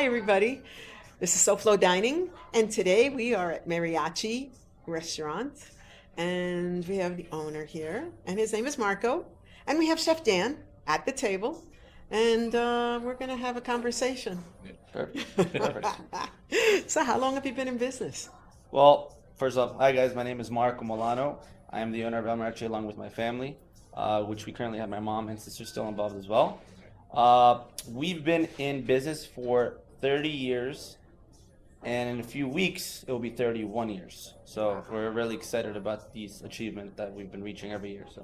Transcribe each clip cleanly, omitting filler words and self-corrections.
everybody. This is SoFloDining, and today we are at Mariachi Restaurant, and we have the owner here, and his name is Marco, and we have Chef Dan at the table, and we're going to have a conversation. Perfect. So, how long have you been in business? Well, first off, hi guys, my name is Marco Milano. I am the owner of Mariachi along with my family, which we currently have my mom and sister still involved as well. We've been in business for 30 years, and in a few weeks it will be 31 years. So we're really excited about these achievements that we've been reaching every year. So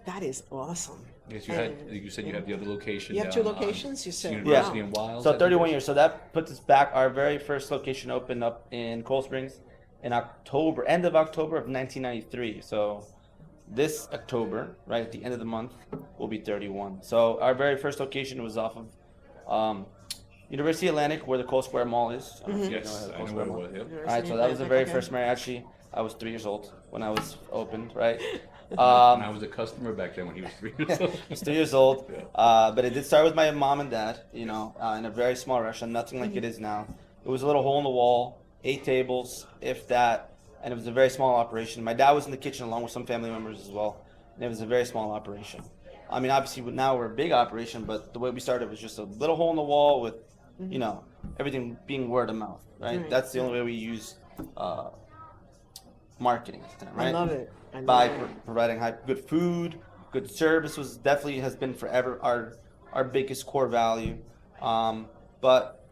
That is awesome. Yes, you said you have the other location. You have two down on locations, you said? University Yeah. and Wild. So 31 years. So that puts us back. Our very first location opened up in Cold Springs in October, end of October of 1993. So this October, right at the end of the month, will be 31. So our very first location was off of University Atlantic, where the Cold Square Mall is. I don't know if you Yes, know the I Cold know Square where Mall. it was. Yep. All right, so that was the very Okay. first mariachi. I was 3 years old when I was opened, right? And I was a customer back then when he was 3 years old. I was 3 years old, Yeah. but it did start with my mom and dad, in a very small restaurant, nothing like it is now. It was a little hole in the wall, 8 tables, if that, and it was a very small operation. My dad was in the kitchen along with some family members as well, and it was a very small operation. I mean, obviously now we're a big operation, but the way we started was just a little hole in the wall with, everything being word of mouth, right? Right. That's the only way we use marketing, right? I love it. I By love it. providing good food, good service has been forever our biggest core value. But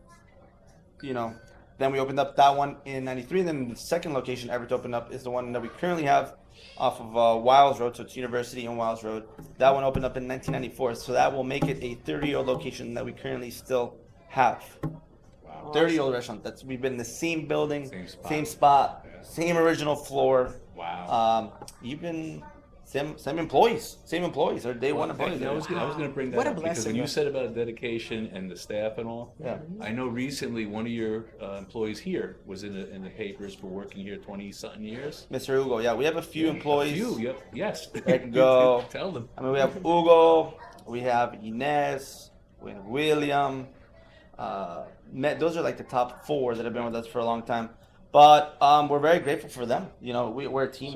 then we opened up that one in '93. Then the second location ever to open up is the one that we currently have off of Wiles Road, so it's University and Wiles Road. That one opened up in 1994, so that will make it a 30-year-old location that we currently still have. Wow. 30-year-old restaurant. We've been in the same building, Same spot. Yeah. same original floor. Wow. Even same employees, or day one employees. I was gonna bring that What a up because blessing. when you said about dedication and the staff and all, Yeah. I know recently one of your employees here was in the papers for working here 20-something years. Mr. Hugo, yeah, we have a few employees. Yep. Yes. That can go. Tell them. I mean, we have Hugo, we have Inez, we have William. Those are like the top 4 that have been with us for a long time. But we're very grateful for them. We're a team.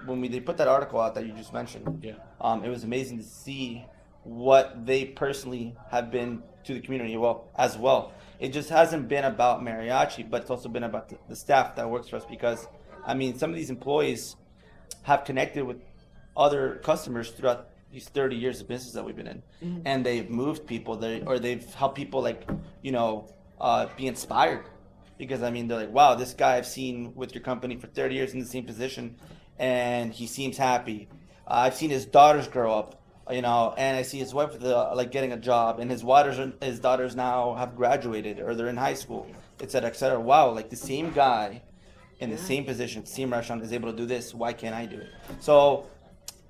When they put that article out that you just mentioned, it was amazing to see what they personally have been to the community as well. It just hasn't been about mariachi, but it's also been about the staff that works for us, because I mean, some of these employees have connected with other customers throughout these 30 years of business that we've been in, and they've moved people, they've helped people be inspired. Because I mean, they're like, wow, this guy I've seen with your company for 30 years in the same position, and he seems happy. I've seen his daughters grow up, and I see his wife getting a job, and his daughters now have graduated or they're in high school, et cetera, et cetera. Wow, like the same guy in the same position, same restaurant is able to do this. Why can't I do it? So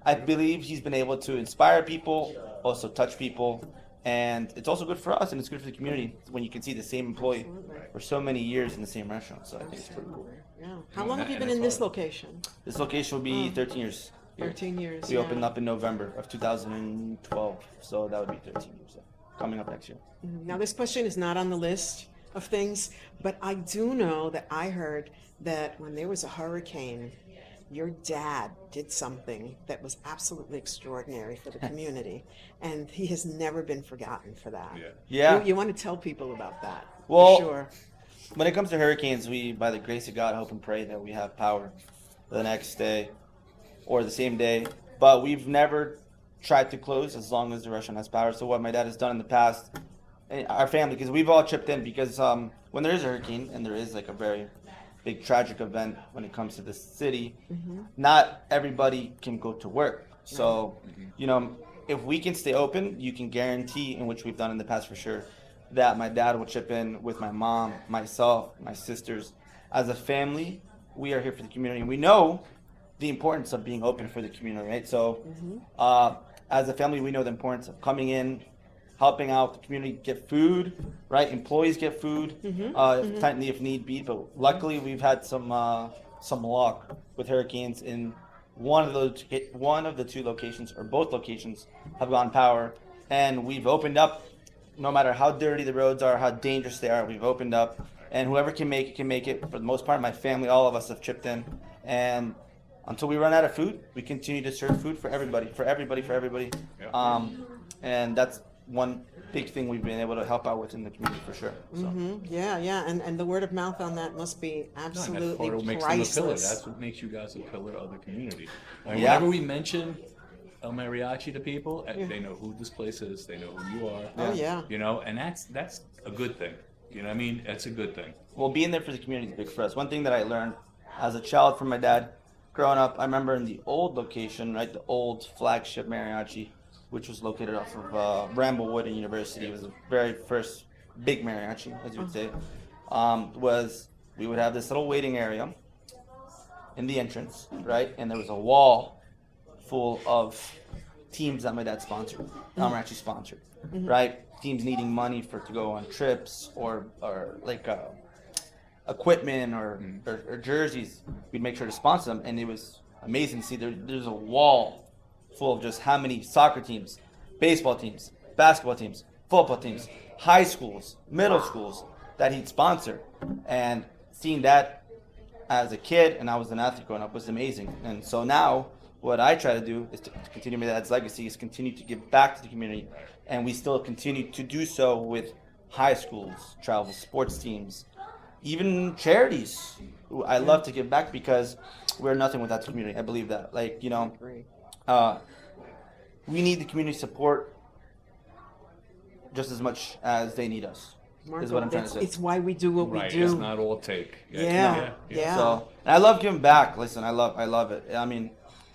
I believe he's been able to inspire people, also touch people. And it's also good for us, and it's good for the community when you can see the same employee for so many years in the same restaurant. So I think it's pretty cool. Yeah. How long have you been in this location? This location will be 13 years. 13 years. We opened up in November of 2012, so that would be 13 years coming up next year. Now, this question is not on the list of things, but I do know that I heard that when there was a hurricane, your dad did something that was absolutely extraordinary for the community, and he has never been forgotten for that. Yeah. You want to tell people about that? Well, for sure. When it comes to hurricanes, we, by the grace of God, hope and pray that we have power the next day or the same day. But we've never tried to close as long as the restaurant has power. So what my dad has done in the past, and our family, because we've all chipped in, because when there is a hurricane and there is like a very big tragic event when it comes to the city, not everybody can go to work. So, if we can stay open, you can guarantee, in which we've done in the past for sure, that my dad will chip in with my mom, myself, my sisters. As a family, we are here for the community. We know the importance of being open for the community, right? So, as a family, we know the importance of coming in, helping out the community, get food, right? Employees get food, if need be. But luckily, we've had some luck with hurricanes in one of the 2 locations, or both locations, have gone power, and we've opened up no matter how dirty the roads are, how dangerous they are, we've opened up, and whoever can make it can make it. For the most part, my family, all of us have chipped in, and until we run out of food, we continue to serve food for everybody, for everybody, for everybody. Yeah. And that's one big thing we've been able to help out with in the community for sure. So. Yeah, yeah, and the word of mouth on that must be No, and that's absolutely part of what makes them a pillar. priceless. That's what makes you guys a pillar of the community. I mean, Yeah. whenever we mention El Mariachi to people, they know who this place is. They know who you are. Oh yeah. You know, and that's a good thing. You know what I mean? That's a good thing. Well, being there for the community is big for us. One thing that I learned as a child from my dad, growing up, I remember in the old location, right, the old flagship Mariachi, which was located off of Bramblewood and University. It was the very first big mariachi, as you would say. Was we would have this little waiting area in the entrance, right, and there was a wall full of teams that my dad sponsored, mariachi sponsored, right? Teams needing money to go on trips or like equipment or jerseys. We'd make sure to sponsor them, and it was amazing to see. There's a wall full of just how many soccer teams, baseball teams, basketball teams, football teams, high schools, middle schools that he'd sponsor. And seeing that as a kid, and I was an athlete growing up, was amazing. And so now what I try to do is to continue my dad's legacy, is continue to give back to the community. And we still continue to do so with high schools, travel sports teams, even charities. I love to give back because we're nothing without the community. I believe that. Like, you know, we need the community support just as much as they need us. Marco, is what I'm trying to say. it's why we do what Right. we do. It's not all take. Yeah. So, and I love giving back. Listen, I love it. I mean,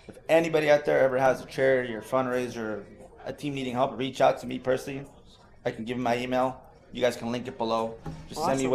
if anybody out there ever has a charity or fundraiser or a team needing help, reach out to me personally. I can give them my email. You guys can link it below. Just send me Awesome.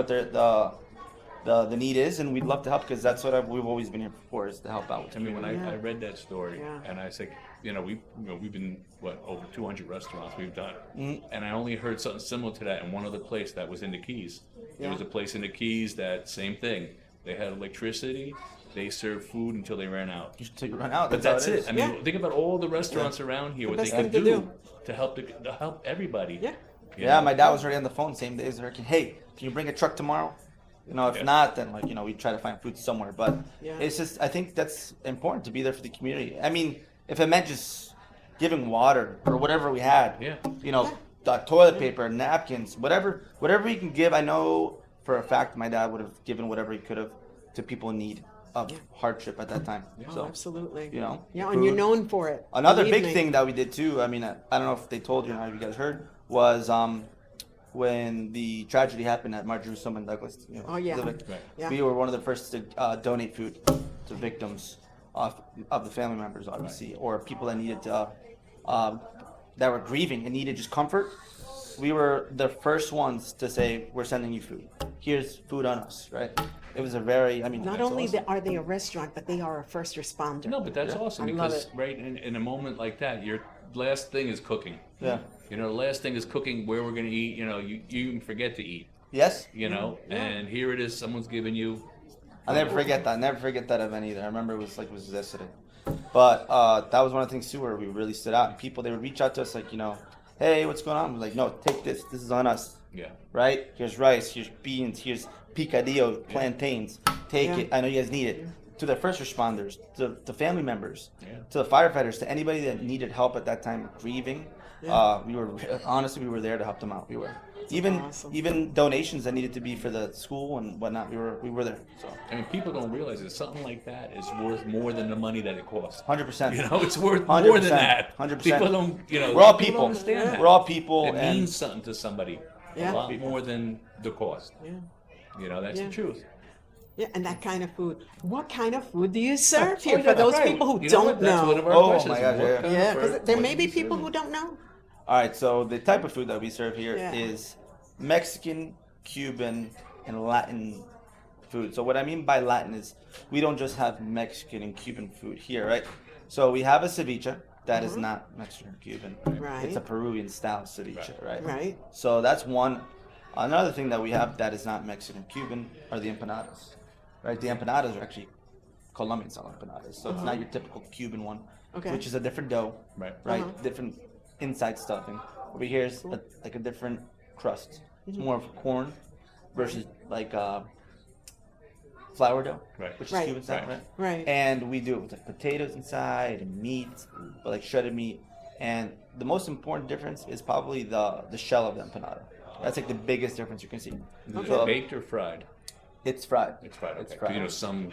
what the need is, and we'd love to help because that's what we've always been here for, is to help out with the I mean, when community. I read that story, Yeah. and I said, we've been over 200 restaurants we've done, Mm-hmm. and I only heard something similar to that in one other place that was in the Keys. There was a place in the Keys that same thing. They had electricity. They served food until they ran out. Just to run out. But how that's it. is. I mean, think about all the restaurants around here, what they best could thing to do do. to help everybody. Yeah. You Yeah, know? my dad was already on the phone same day as the hurricane. Hey, can you bring a truck tomorrow? If Yeah. not, then we try to find food somewhere. But Yeah. it's just, I think that's important to be there for the community. I mean, if it meant just giving water or whatever we had, Yeah. toilet paper, napkins, whatever we can give. I know for a fact my dad would have given whatever he could have to people in need of hardship at that time. Oh, So, absolutely. Yeah, and you're food. known for it. Another Believe big me. thing that we did too, I mean, I don't know if they told you or not, if you guys heard, was when the tragedy happened at Marjorie and Douglas. Oh, yeah. Right. Yeah. We were one of the first to donate food to victims of the family members, obviously, or people that needed that were grieving and needed just comfort. We were the first ones to say, we're sending you food. Here's food on us, right? It was a very, Not That's only awesome. are they a restaurant, but they are a first responder. No, but that's awesome I love because it. right in a moment like that, your last thing is cooking. Yeah. The last thing is cooking where we're gonna eat. You even forget to eat. Yes? And here it is. Someone's giving you. I'll never forget that. Never forget that event either. I remember it was yesterday. But that was one of the things too where we really stood out. And people, they would reach out to us like, hey, what's going on? We're like, no, take this. This is on us. Yeah. Right? Here's rice. Here's beans. Here's picadillo, plantains. Take Yeah. it. I know you guys need it. To the first responders, to family members, Yeah. to the firefighters, to anybody that needed help at that time grieving. We were there to help them out. We were. awesome. Even donations that needed to be for the school and whatnot, we were there. So I mean, people don't realize that something like that is worth more than the money that it costs. 100%. It's worth more 100%, than that. 100%. People don't. We're all people people. don't understand that. We're all people, It and means something to somebody. Yeah. A lot more than the cost. Yeah. That's Yeah. the truth. Yeah, and that kind of food. What kind of food do you serve Oh, here yeah, for those right. people who You know don't what? That's one of know? our Oh, questions. my gosh, What yeah. kind Yeah, of because food- there what may do be you people serve? who don't know. all right. So the type of food that we serve here is Yeah. Mexican, Cuban, and Latin food. So what I mean by Latin is we don't just have Mexican and Cuban food here, right? So we have a ceviche that is not Mexican or Cuban. Right. It's a Peruvian style ceviche, right? Right. So that's one. Another thing that we have that is not Mexican Cuban are the empanadas, right? The empanadas are actually Colombian style empanadas, so it's not your typical Cuban one, Okay. which is a different dough, Right. right? Different inside stuffing. Over here is like a different crust. It's more of corn versus like flour dough, Right. which is Right. Cuban style, Right. right? Right. And we do it with like potatoes inside and meat, but like shredded meat. And the most important difference is probably the shell of the empanada. That's like the biggest difference you can see. Is it So baked or fried? it's fried. It's fried. Okay. It's 'Cause, fried. you know, some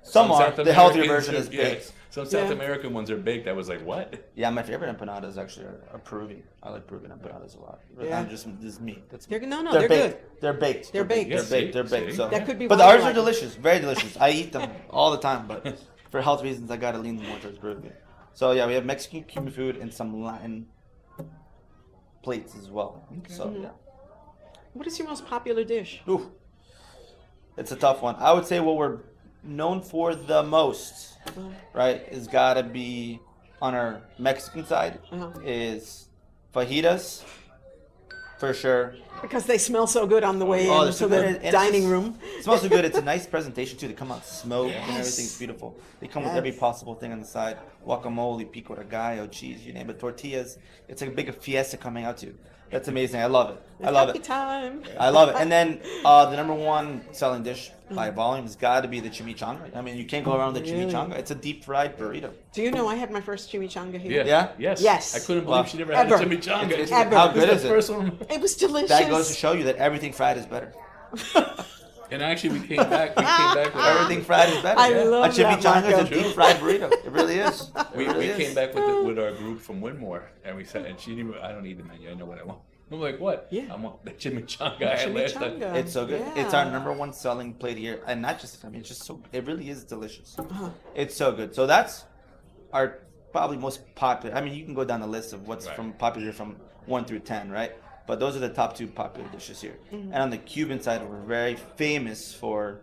Some are. South The healthier Americans version is do- yeah, baked. some South Yeah. American ones are baked. I was like, what? Yeah, my favorite empanadas actually are Peruvian. I like Peruvian empanadas a lot. Yeah. I'm just this is me. That's They're, no, they're they're baked. good. They're baked. They're baked. They're Yeah, baked. They're see? baked. See? So That could be but why I ours are like them. delicious. Very delicious. I eat them all the time, but for health reasons, I gotta lean more towards Peruvian. So yeah, we have Mexican, Cuban food, and some Latin plates as well. So yeah. What is your most popular dish? Ooh, it's a tough one. I would say what we're known for the most, right, is gotta be on our Mexican side Uh-huh. is fajitas, for sure. Because they smell so good on the way Oh, they're into so good. the And it's dining just- room. It smells so good. It's a nice presentation too. They come out smoked and Yes. everything's beautiful. They come with every Yes. possible thing on the side: guacamole, pico de gallo, cheese, you name it, tortillas. It's like a big fiesta coming out too. That's amazing. I love it. I love Happy it. time. I love it. And then the number one selling dish by volume has got to be the chimichanga. I mean, you can't go around with the Really? chimichanga. It's a deep fried burrito. Do you know I had my first chimichanga here? Yeah. Yeah? Yes. Yes. I couldn't believe Well, she never had a ever. chimichanga. It's- Ever. How good This is the it? first one. It was delicious. That goes to show you that everything fried is better. And actually, we came back. We came back with Everything fried is better. I Yeah. love A chimichanga that, is a Marco. deep fried burrito. It really is. It We really is. came back with our group from Winmore, and we said, and she didn't. I don't need the menu. I know what I want. I'm like, what? Yeah. I want the chimichanga I had last time. Chimichanga. It's so good. It's our Yeah. number one selling plate here, and not just. I mean, it's just so. It really is delicious. Uh-huh. It's so good. So that's our probably most popular. I mean, you can go down the list of what's Right. from popular from 1 through 10, right? But those are the top two popular dishes here. Mm-hmm. And on the Cuban side, we're very famous for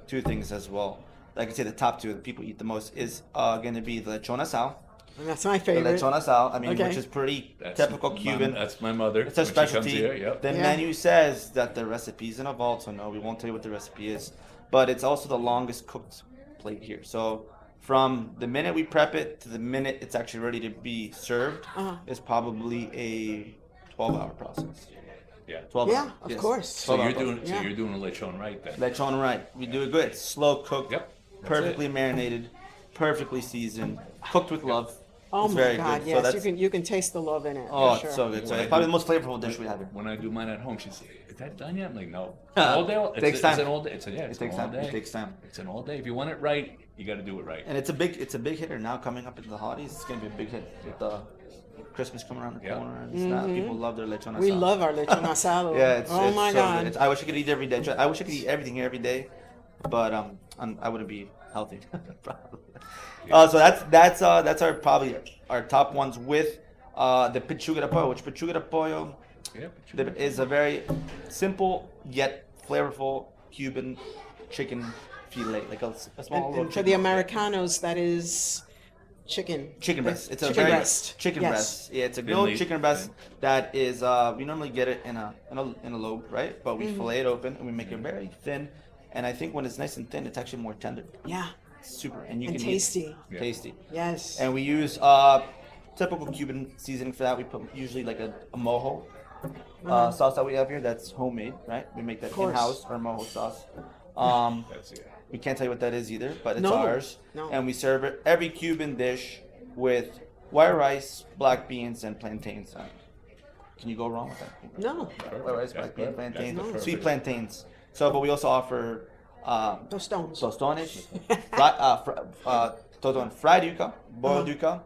two things as well. Like I say, the top two that people eat the most is going to be the lechon asado. And that's my The favorite. lechon asado. I mean, Okay. which is pretty That's typical my- Cuban. That's my mother. It's a when she comes specialty. here, yep. The Yeah. menu says that the recipe's in a vault, so no, we won't tell you what the recipe is. But it's also the longest cooked plate here. So from the minute we prep it to the minute it's actually ready to be served Uh-huh. is probably a 12-hour process. Yeah. 12 Yeah, hours. of Yes. course. So 12 you're hour doing. process. So Yeah. you're doing a lechon right then. Lechon right. We do it good. It's slow cooked. Yep. That's Perfectly it. marinated, perfectly seasoned, cooked with love. Oh It's my very God! good. Yes, So you can taste the love in it. Oh, for sure. it's so good. So When it's I probably do- the most flavorful dish we have here. When I do mine at home, she's like, "Is that done yet?" I'm like, "No." Uh, All day. takes time. It's an all day. It's It an takes all time. day. It takes time. It's an all day. If you want it right, you got to do it right. And it's a big hitter now coming up into the holidays. It's gonna be a big hit with the Christmas coming around the Yeah. corner and stuff. People love their lechon asado. We love our lechon asado. Yeah, it's oh it's my so God! good. I wish I could eat every day. I wish I could eat everything here every day, but I wouldn't be healthy. Probably. So that's our probably our top ones with the pechuga de pollo, which pechuga de pollo Yeah. but you- is a very simple yet flavorful Cuban chicken fillet, like a small little And for chicken. the Americanos, that is chicken. Chicken breast. It's a chicken very breast. chicken Yes. breast. Yeah, it's a Finley- grilled chicken breast that is. We normally get it in a lobe, right? But we fillet it open and we make it very thin. And I think when it's nice and thin, it's actually more tender. Yeah, It's super, and you and can tasty. eat tasty. Yes. And we use typical Cuban seasoning for that. We put usually like a mojo sauce that we have here. That's homemade, right? We make that Of course. in house, our mojo sauce. That's it. We can't tell you what that is either, but it's No, ours. no. And we serve it every Cuban dish with white rice, black beans, and plantains. Can you go wrong with that? No, White rice, black beans, That's plantains, perfect. sweet plantains. So, but we also offer tostones. tostones, fried yuca, boiled yuca.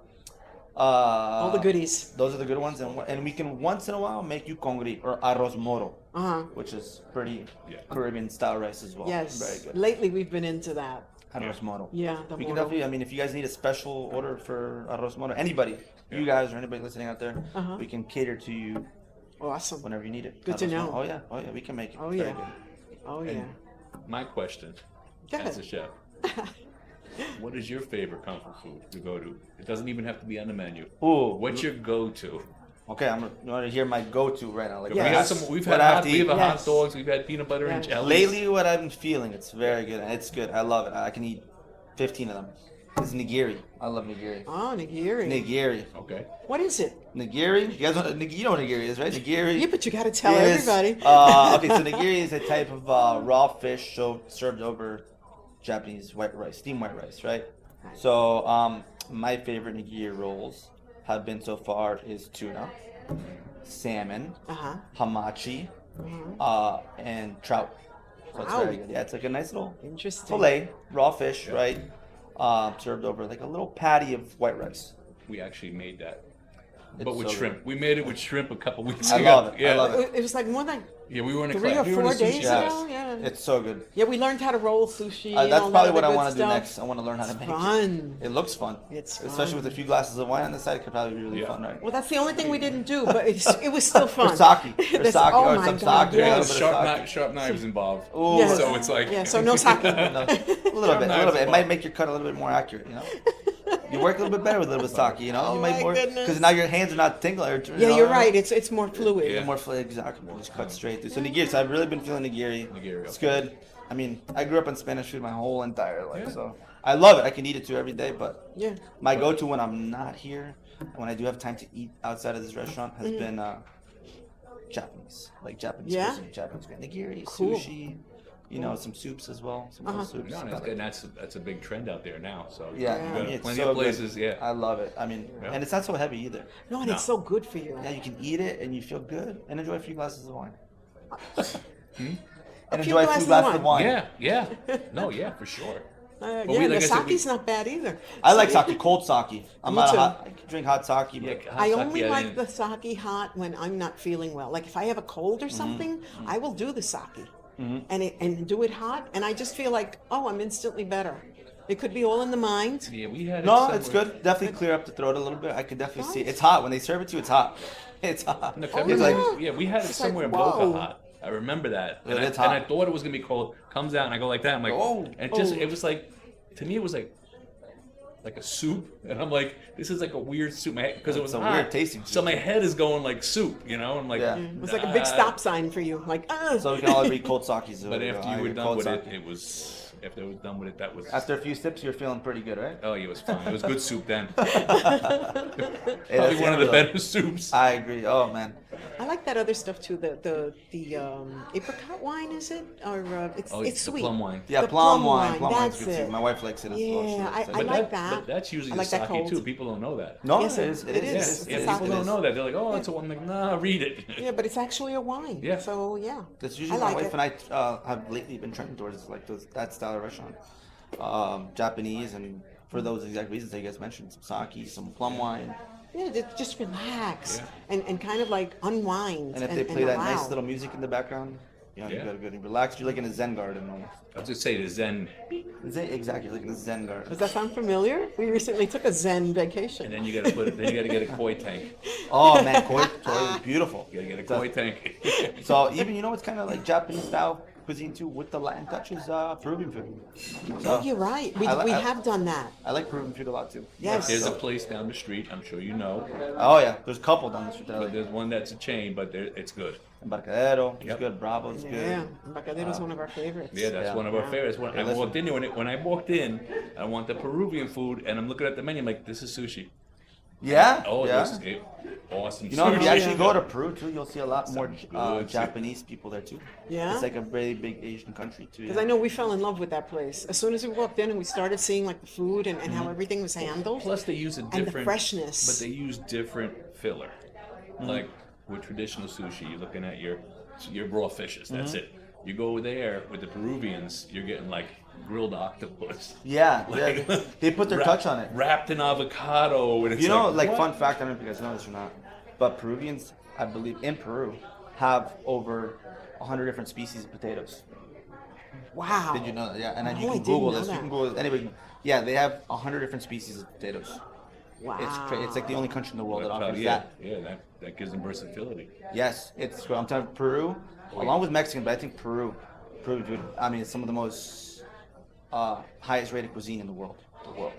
All the goodies. Those are the good ones, and we can once in a while make you congri or arroz moro, Uh-huh. which is pretty Yeah. Caribbean style rice as well. Yes. Very good. Lately, we've been into that. Arroz moro. Yeah, the We can moro. definitely. I mean, if you guys need a special order for arroz moro, anybody, you guys or anybody listening out there, Uh-huh. we can cater to you Awesome. whenever you need it. Good to Arroz know. moro. Oh yeah, we can make it. Oh, Very yeah. good. Oh yeah. My question, Go as a ahead. chef, what is your favorite comfort food to go to? It doesn't even have to be on the menu. Ooh. What's your go-to? Okay, you want to hear my go-to right now? Like Yeah. We Yes. have some. We've what had I have hot, to we eat. have hot Yes. dogs. We've had peanut butter and Yes. jelly. Lately, what I've been feeling, it's very good. It's good. I love it. I can eat 15 of them. is nigiri. I love nigiri. Oh, nigiri. Nigiri. Okay. What is it? Nigiri? You guys you know what nigiri is, right? Nigiri. Yeah, but you got to tell is, everybody. Okay, so nigiri is a type of raw fish served over Japanese white rice, steamed white rice, right? So my favorite nigiri rolls have been so far is tuna, salmon, hamachi, and trout. So it's very good. Yeah, it's like a nice little fillet, raw fish, right? Served over like a little patty of white rice. We actually made that. It's But with so shrimp. good. We made it with shrimp a couple weeks I ago. love it. Yeah. I love it. It was like more than Yeah, we were in a 3 or class. We were in a 4 days sushi ago. class. Yeah. It's so good. Yeah, we learned how to roll sushi. That's and all probably that what I other want good to do stuff. next. I want to learn how to make Fun. it. It looks fun. It's Especially fun. with a few glasses of wine on the side, it could probably be really fun, right? Well, that's the only thing we didn't do, but it was still fun. Or sake. Or That's- sake, oh or my some God, sake. yes. A little bit of Sharp knives involved. Ooh. Yes. So it's like Yeah, so no sake. No, a little bit. It might make your cut a little bit more accurate, you know? You work a little bit better with a little bit of sake, you know? Oh you might my more goodness. because now your hands are not tingling. Yeah, you're right. It's more fluid. Yeah. More flavor, exactly. Just cut straight through. So nigiri, so I've really been feeling nigiri. Nigiri, It's okay. good. I mean, I grew up on Spanish food my whole entire life, so I love it. I can eat it too every day, but Yeah. my go-to when I'm not here, and when I do have time to eat outside of this restaurant, has been Japanese, like Japanese Yeah? cuisine, Japanese nigiri, Cool. sushi, you know, some soups as well, some other soups. No, and that's a big trend out there now. So Yeah, you I got mean, it's plenty so of places. good. Yeah. I love it. I mean, Yeah. and it's not so heavy either. No, and it's so good for you. Yeah, you can eat it and you feel good and enjoy a few glasses of wine. And few enjoy a few glasses glasses of of wine. Yeah. No, yeah, for sure. Yeah, like the I said, sake's not bad either. I like sake, cold sake. I'm Me not too. I can drink hot sake, but I only like the sake hot when I'm not feeling well. Like if I have a cold or something, I will do the sake and do it hot, and I just feel like, oh, I'm instantly better. It could be all in the mind. Yeah, we had. no, it it's somewhere. good. Definitely clear up the throat a little bit. I could definitely see it. It's hot when they serve it to you. It's hot. It's hot. No, It's like yeah, we had it It's like, somewhere in whoa. Boca Hot. I remember that. Yeah, And, it's and I hot. thought it was gonna be cold. Comes out and I go like that. I'm like, Oh. and it was like, to me, it was like a soup, and I'm like, this is like a weird soup, because it was It's a hot. weird tasting So soup. my head is going like soup, you know. I'm like, Yeah. It was like a big stop sign for you. Like, so we can all agree cold sakes. But after you were done with it, it was. After I was done with it, that was. After a few sips, you're feeling pretty good, right? Oh, it was fine. It was good soup then. Hey, Probably that's one of the it. better soups. I agree. Oh man, I like that other stuff too. The apricot wine, is it? Or it's Oh, it's the sweet. plum wine. yeah, The plum plum wine. wine, Plum wine's that's good too. it. My wife likes it as well. She Yeah, likes it. I like that. But that's usually I the like that sake cold. too. People don't know that. No, Yes, it is. it is. Yeah, It's people it don't is. know that. They're like, oh, it's a one. Like, nah, read it. Yeah, but it's actually a wine. Yeah. So yeah. That's usually I my like wife it. and I have lately been trending towards like that style of restaurant, Japanese, and for those exact reasons that you guys mentioned, some sake, some plum wine, Yeah, just relax Yeah. and kind of like unwind. and if they play that nice allow. little music in the background, you know, you Yeah. got a good relax. You're like in a Zen garden almost. I was just saying, the Zen, Exactly, like in a Zen garden. Does that sound familiar? We recently took a Zen and vacation. then you gotta put it. Then you gotta get a koi tank. Oh man, koi is beautiful. You gotta get a koi tank. So even you know it's kind of like Japanese style cuisine too, with the Latin touches, Peruvian food. So Oh, you're right. We I have done that. I like Peruvian food a lot too. Yes. There's a place down the street. I'm sure you know, Oh yeah, there's a couple down the street that I but like. there's one that's a chain, but it's good. Embarcadero, it's Yep. good. Bravo's Yeah, good. Embarcadero's one of our favorites. Yeah, that's Yeah. one of our Yeah. favorites. When Hey, I listen. walked in there, when I walked in, I want the Peruvian food, and I'm looking at the menu. I'm like, this is sushi. Yeah. Oh, yeah. this is awesome. You know, if you sushi. actually go to Peru too, you'll see a lot more good Japanese people there too. Yeah? It's like a very big Asian country too. Because Yeah. I know we fell in love with that place. As soon as we walked in and we started seeing like the food and how everything was handled. Plus, they use a the different freshness. but they use different filler. Like with traditional sushi, you're looking at your raw fishes. That's it. You go there with the Peruvians, you're getting like grilled octopus. Yeah, Like, yeah. They put their touch on it. Wrapped in avocado. And it's You know, like what? fun fact, I don't know if you guys know this or not, but Peruvians, I believe, in Peru, have over 100 different species of potatoes. Wow. Did you know that? Yeah, and then No, you I can didn't Google know this. You that. can Google this. Anybody, yeah, they have 100 different species of potatoes. Wow. It's like the only country in the world that offers yeah, that. yeah, that gives them versatility. Yes, it's. I'm telling you, Peru, along with Mexican, but I think Peru, dude. I mean, it's some of the most highest rated cuisine in the world. The world.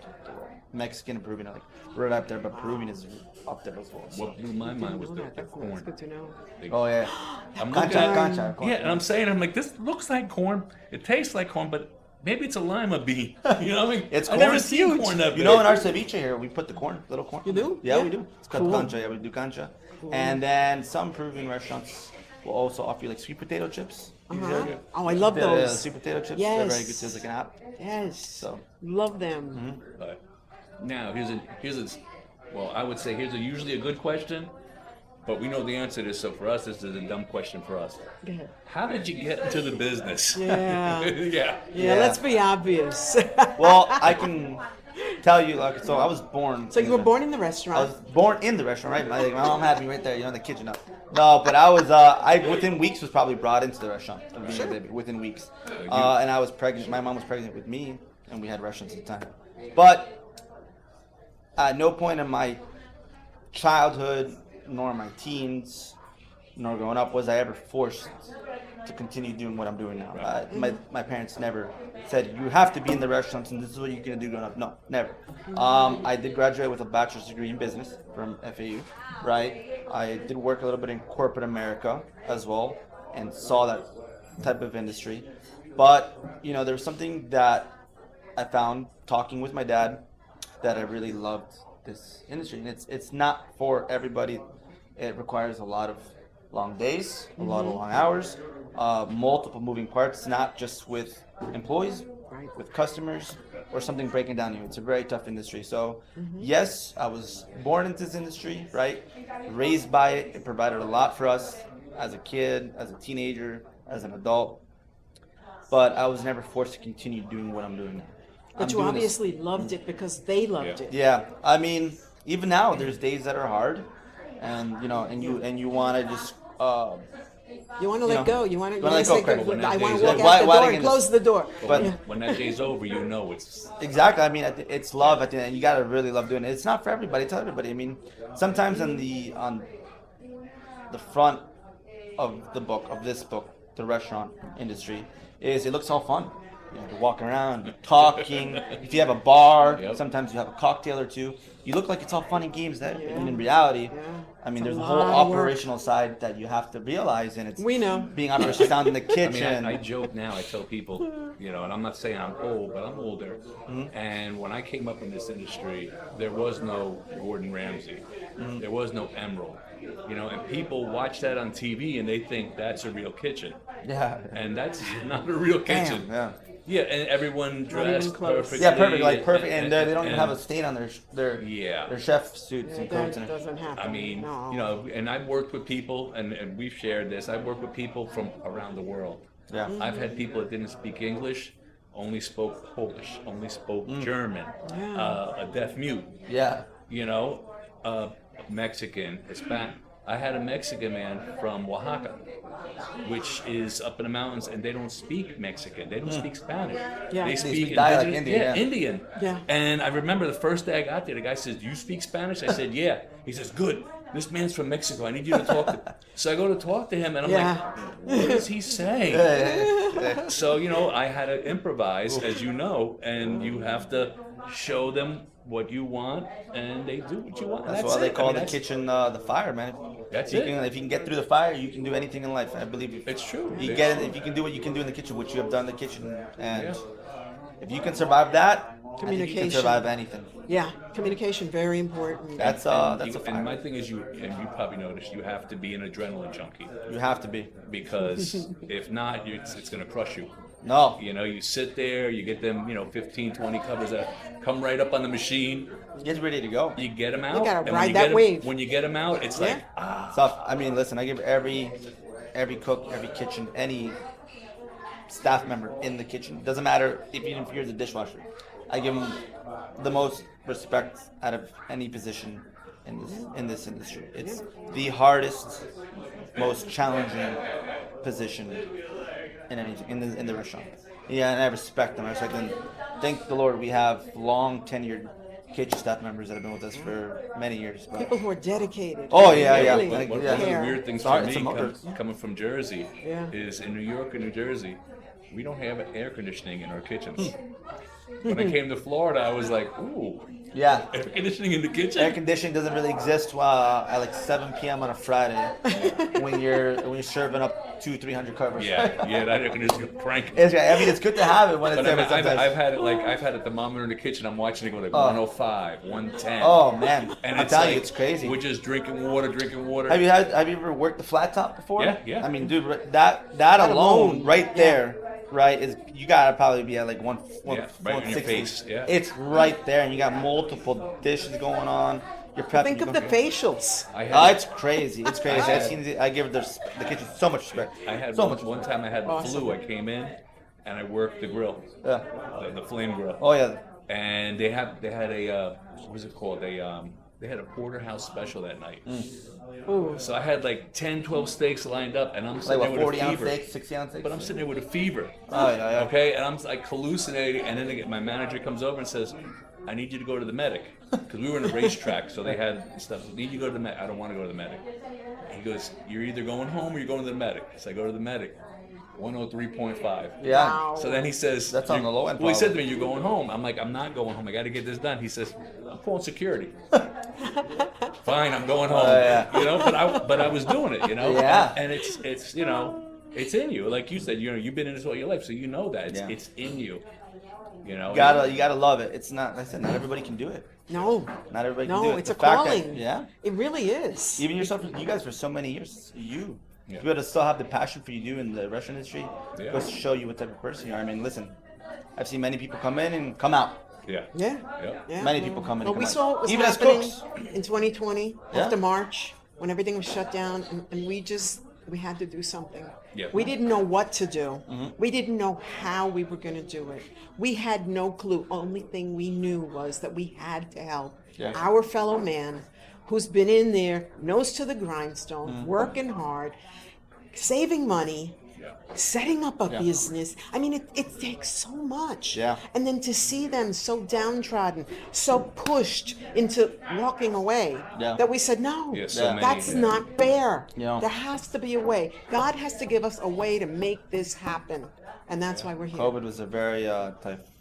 Mexican and Peruvian are like right up there, but Peruvian is up there as well. So. What blew my mind was Know the that. That's corn. good to know. Oh yeah. I'm Concha, looking at concha, yeah, and I'm saying, I'm like, this looks like corn. It tastes like corn, but maybe it's a lima bean. You know what I mean? It's I never corn. seen Huge. corn that big. You know, in our ceviche here, we put the corn, little corn. You do? Yeah, Yeah. we do. It's called Cool. cancha. Yeah, we do cancha. And then some Peruvian restaurants will also offer you like sweet potato chips. Uh-huh. Oh, I love The those. sweet potato chips. They're very good Yes. too. It's like an app. Yes. So. Love them. But now here's a well, I would say here's usually a good question, but we know the answer to this. So for us, this is a dumb question for us. Go ahead. How did you get into the business? Yeah. Yeah. Yeah, let's be obvious. Well, I can tell you, like, so I was born. So you were born in the I restaurant. was born in the restaurant, right? My mom had me right there, in the kitchen. No, but I was, within weeks was probably brought into the restaurant of being a baby, within weeks. And I was pregnant. My mom was pregnant with me, and we had restaurants at the time. But at no point in my childhood, nor my teens, nor growing up, was I ever forced to continue doing what I'm doing now. My parents never said, you have to be in the restaurants and this is what you're going to do growing up. No, never. I did graduate with a bachelor's degree in business from FAU, right? I did work a little bit in corporate America as well and saw that type of industry. But, you know, there was something that I found talking with my dad that I really loved this industry. And it's not for everybody. It requires a lot of long days, a lot of long hours, multiple moving parts, not just with employees, with customers, or something breaking down you. It's a very tough industry. So, yes, I was born into this industry, right? Raised by it. It provided a lot for us as a kid, as a teenager, as an adult. But I was never forced to continue doing what I'm doing now. But you obviously loved it because they loved it. Yeah, I mean, even now, there's days that are hard, and you know, and you want to just You want to let go. You want to let go, say, correct. When I that want day's to walk over. out the Why door again and close the door. But Yeah. When that day's over, you know it's exactly, I mean, it's love at the end. You gotta really love doing it. It's not for everybody. It's everybody. I mean, sometimes on the front of the book, of this book, the restaurant industry, it looks all fun. You know, you're walking around, you're talking. If you have a bar, sometimes you have a cocktail or two. You look like it's all fun and games. That and in reality, I mean, It's there's a a whole lot of work. operational side that you have to realize, and it's We know. being operational down in the I mean, kitchen. I joke now. I tell people, you know, and I'm not saying I'm old, but I'm older. And when I came up in this industry, there was no Gordon Ramsay, there was no Emerald, you know. And people watch that on TV and they think that's a real kitchen, Yeah. and that's not a real kitchen. Damn, yeah. Yeah, and everyone dressed close. perfectly. Yeah, perfect, like perfect, and they don't even have a stain on their Yeah. their chef suits and coats. That And doesn't happen. I mean, No. you know, and I've worked with people, and we've shared this. I've worked with people from around the world. Yeah. I've had people that didn't speak English, only spoke Polish, only spoke German, a deaf mute, Yeah. you know, Mexican, Hispanic. I had a Mexican man from Oaxaca, which is up in the mountains, and they don't speak Mexican. They don't speak Spanish. Yeah. They They speak speak dialect, indigenous- Indian, yeah, yeah. Indian. Yeah. And I remember the first day I got there, the guy says, "Do you speak Spanish?" I said, "Yeah." He says, "Good. This man's from Mexico. I need you to talk to him." So I go to talk to him, and I'm Yeah. like, "What is he saying?" So, you know, I had to improvise, as you know, and you have to show them what you want, and they do what you want. That's That's why they it. call I mean, the that's- kitchen the fire, man. That's If it. if you can get through the fire, you can do anything in life. I believe you. It's true. You It's get it true. if you can do what you can do in the kitchen, which you have done in the kitchen, and Yeah. if you can survive that, I think you can Communication. survive anything. Yeah, communication, very important. That's And a and my fire. thing is, and you probably noticed, you have to be an adrenaline junkie, You have to be. because if not, it's going to crush you. No. You know, you sit there, you get them, 15, 20 covers that come right up on the machine. Get ready to go. You get them out. gotta and when ride you that get 'em- wave. When you get them out, it's like, Tough. I mean, listen. I give every cook, every kitchen, any staff member in the kitchen. Doesn't matter even if you're the dishwasher. I give them the most respect out of any position in this industry. It's the hardest, most challenging position in anything in the restaurant. Yeah, and I respect them. I respect them. Thank the Lord we have long tenured kitchen staff members that have been with us for many years. But People who are dedicated. Oh, yeah, yeah. Really Like, one yeah. of the care. weird things Sorry, for it's me a motor. coming from Jersey Yeah. is in New York and New Jersey, we don't have air conditioning in our kitchens. When I came to Florida, I was like, ooh, Yeah. Air conditioning in the kitchen. Air conditioning doesn't really exist at like 7 p.m. on a Friday when you're serving up 200-300 covers. Yeah, that air conditioning cranking. It's good to have it when it's But there. I mean, But sometimes, I've had it like I've had a thermometer in the kitchen. I'm watching it go like 105, 110. oh man, And I'm it's telling like, you, it's crazy. We're just drinking water. Have you ever worked the flat top before? Yeah. I mean, dude, that alone, right there, right, is you gotta probably be at like one right in your 160. face. Yeah. It's right there, and you got multiple dishes going on. You're prepping. Think of the facials. It's crazy. It's crazy. I give the kitchen so much respect. I had so one, much. one time I had the Awesome. flu. I came in and I worked the grill, Yeah. the flame grill. Oh yeah. And they had a what was it called? They had a porterhouse special that night. Ooh. So I had like 10, 12 steaks lined up, and I'm Like sitting what, there with 40 a ounce fever. steak, 60 ounce steak. But I'm sitting there with a fever. Oh yeah. Okay, and I'm like hallucinating, and then my manager comes over and says, "I need you to go to the medic," because we were in a racetrack, so they had stuff. "I need you to go to the medic." I don't want to go to the medic. He goes, "You're either going home or you're going to the medic." So I go to the medic. 103.5. Yeah. Wow. So then he says, That's on the low end, Well, he said to probably. me, "You're going home." I'm like, "I'm not going home. I got to get this done." He says, "I'm calling security." Fine, I'm going home. Yeah. You know, but I was doing it. You know. Yeah. And it's you know, it's in you. Like you said, you've been in this all your life, so you know that Yeah. it's in you. You know. You gotta love it. It's not. Like I said, not everybody can do it. No. Not everybody can do No, it. it's The a fact that- calling. yeah. It really is. Even yourself, you guys for so many years, you Yeah. to be able to still have the passion for you do in the restaurant industry Yeah. goes to show you what type of person you are. I mean, listen, I've seen many people come in and come out. Yeah. Yeah. Yeah. Yeah. Many people come in and Well, we come saw out. what was Even as happening cooks. in 2020 Yeah. after March when everything was shut down, and we had to do something. Yeah. We didn't know what to do. Mm-hmm. We didn't know how we were going to do it. We had no clue. Only thing we knew was that we had to help Yeah. our fellow man who's been in there, nose to the grindstone, Mm-hmm. working hard, saving money, Yeah. setting up a Yeah. business. I mean, it takes so much. Yeah. And then to see them so downtrodden, so pushed into walking away, Yeah. that we said, no, Yeah, so Yeah. many, that's yeah. not fair. Yeah. There has to be a way. God has to give us a way to make this happen. And that's why we're here. COVID was a very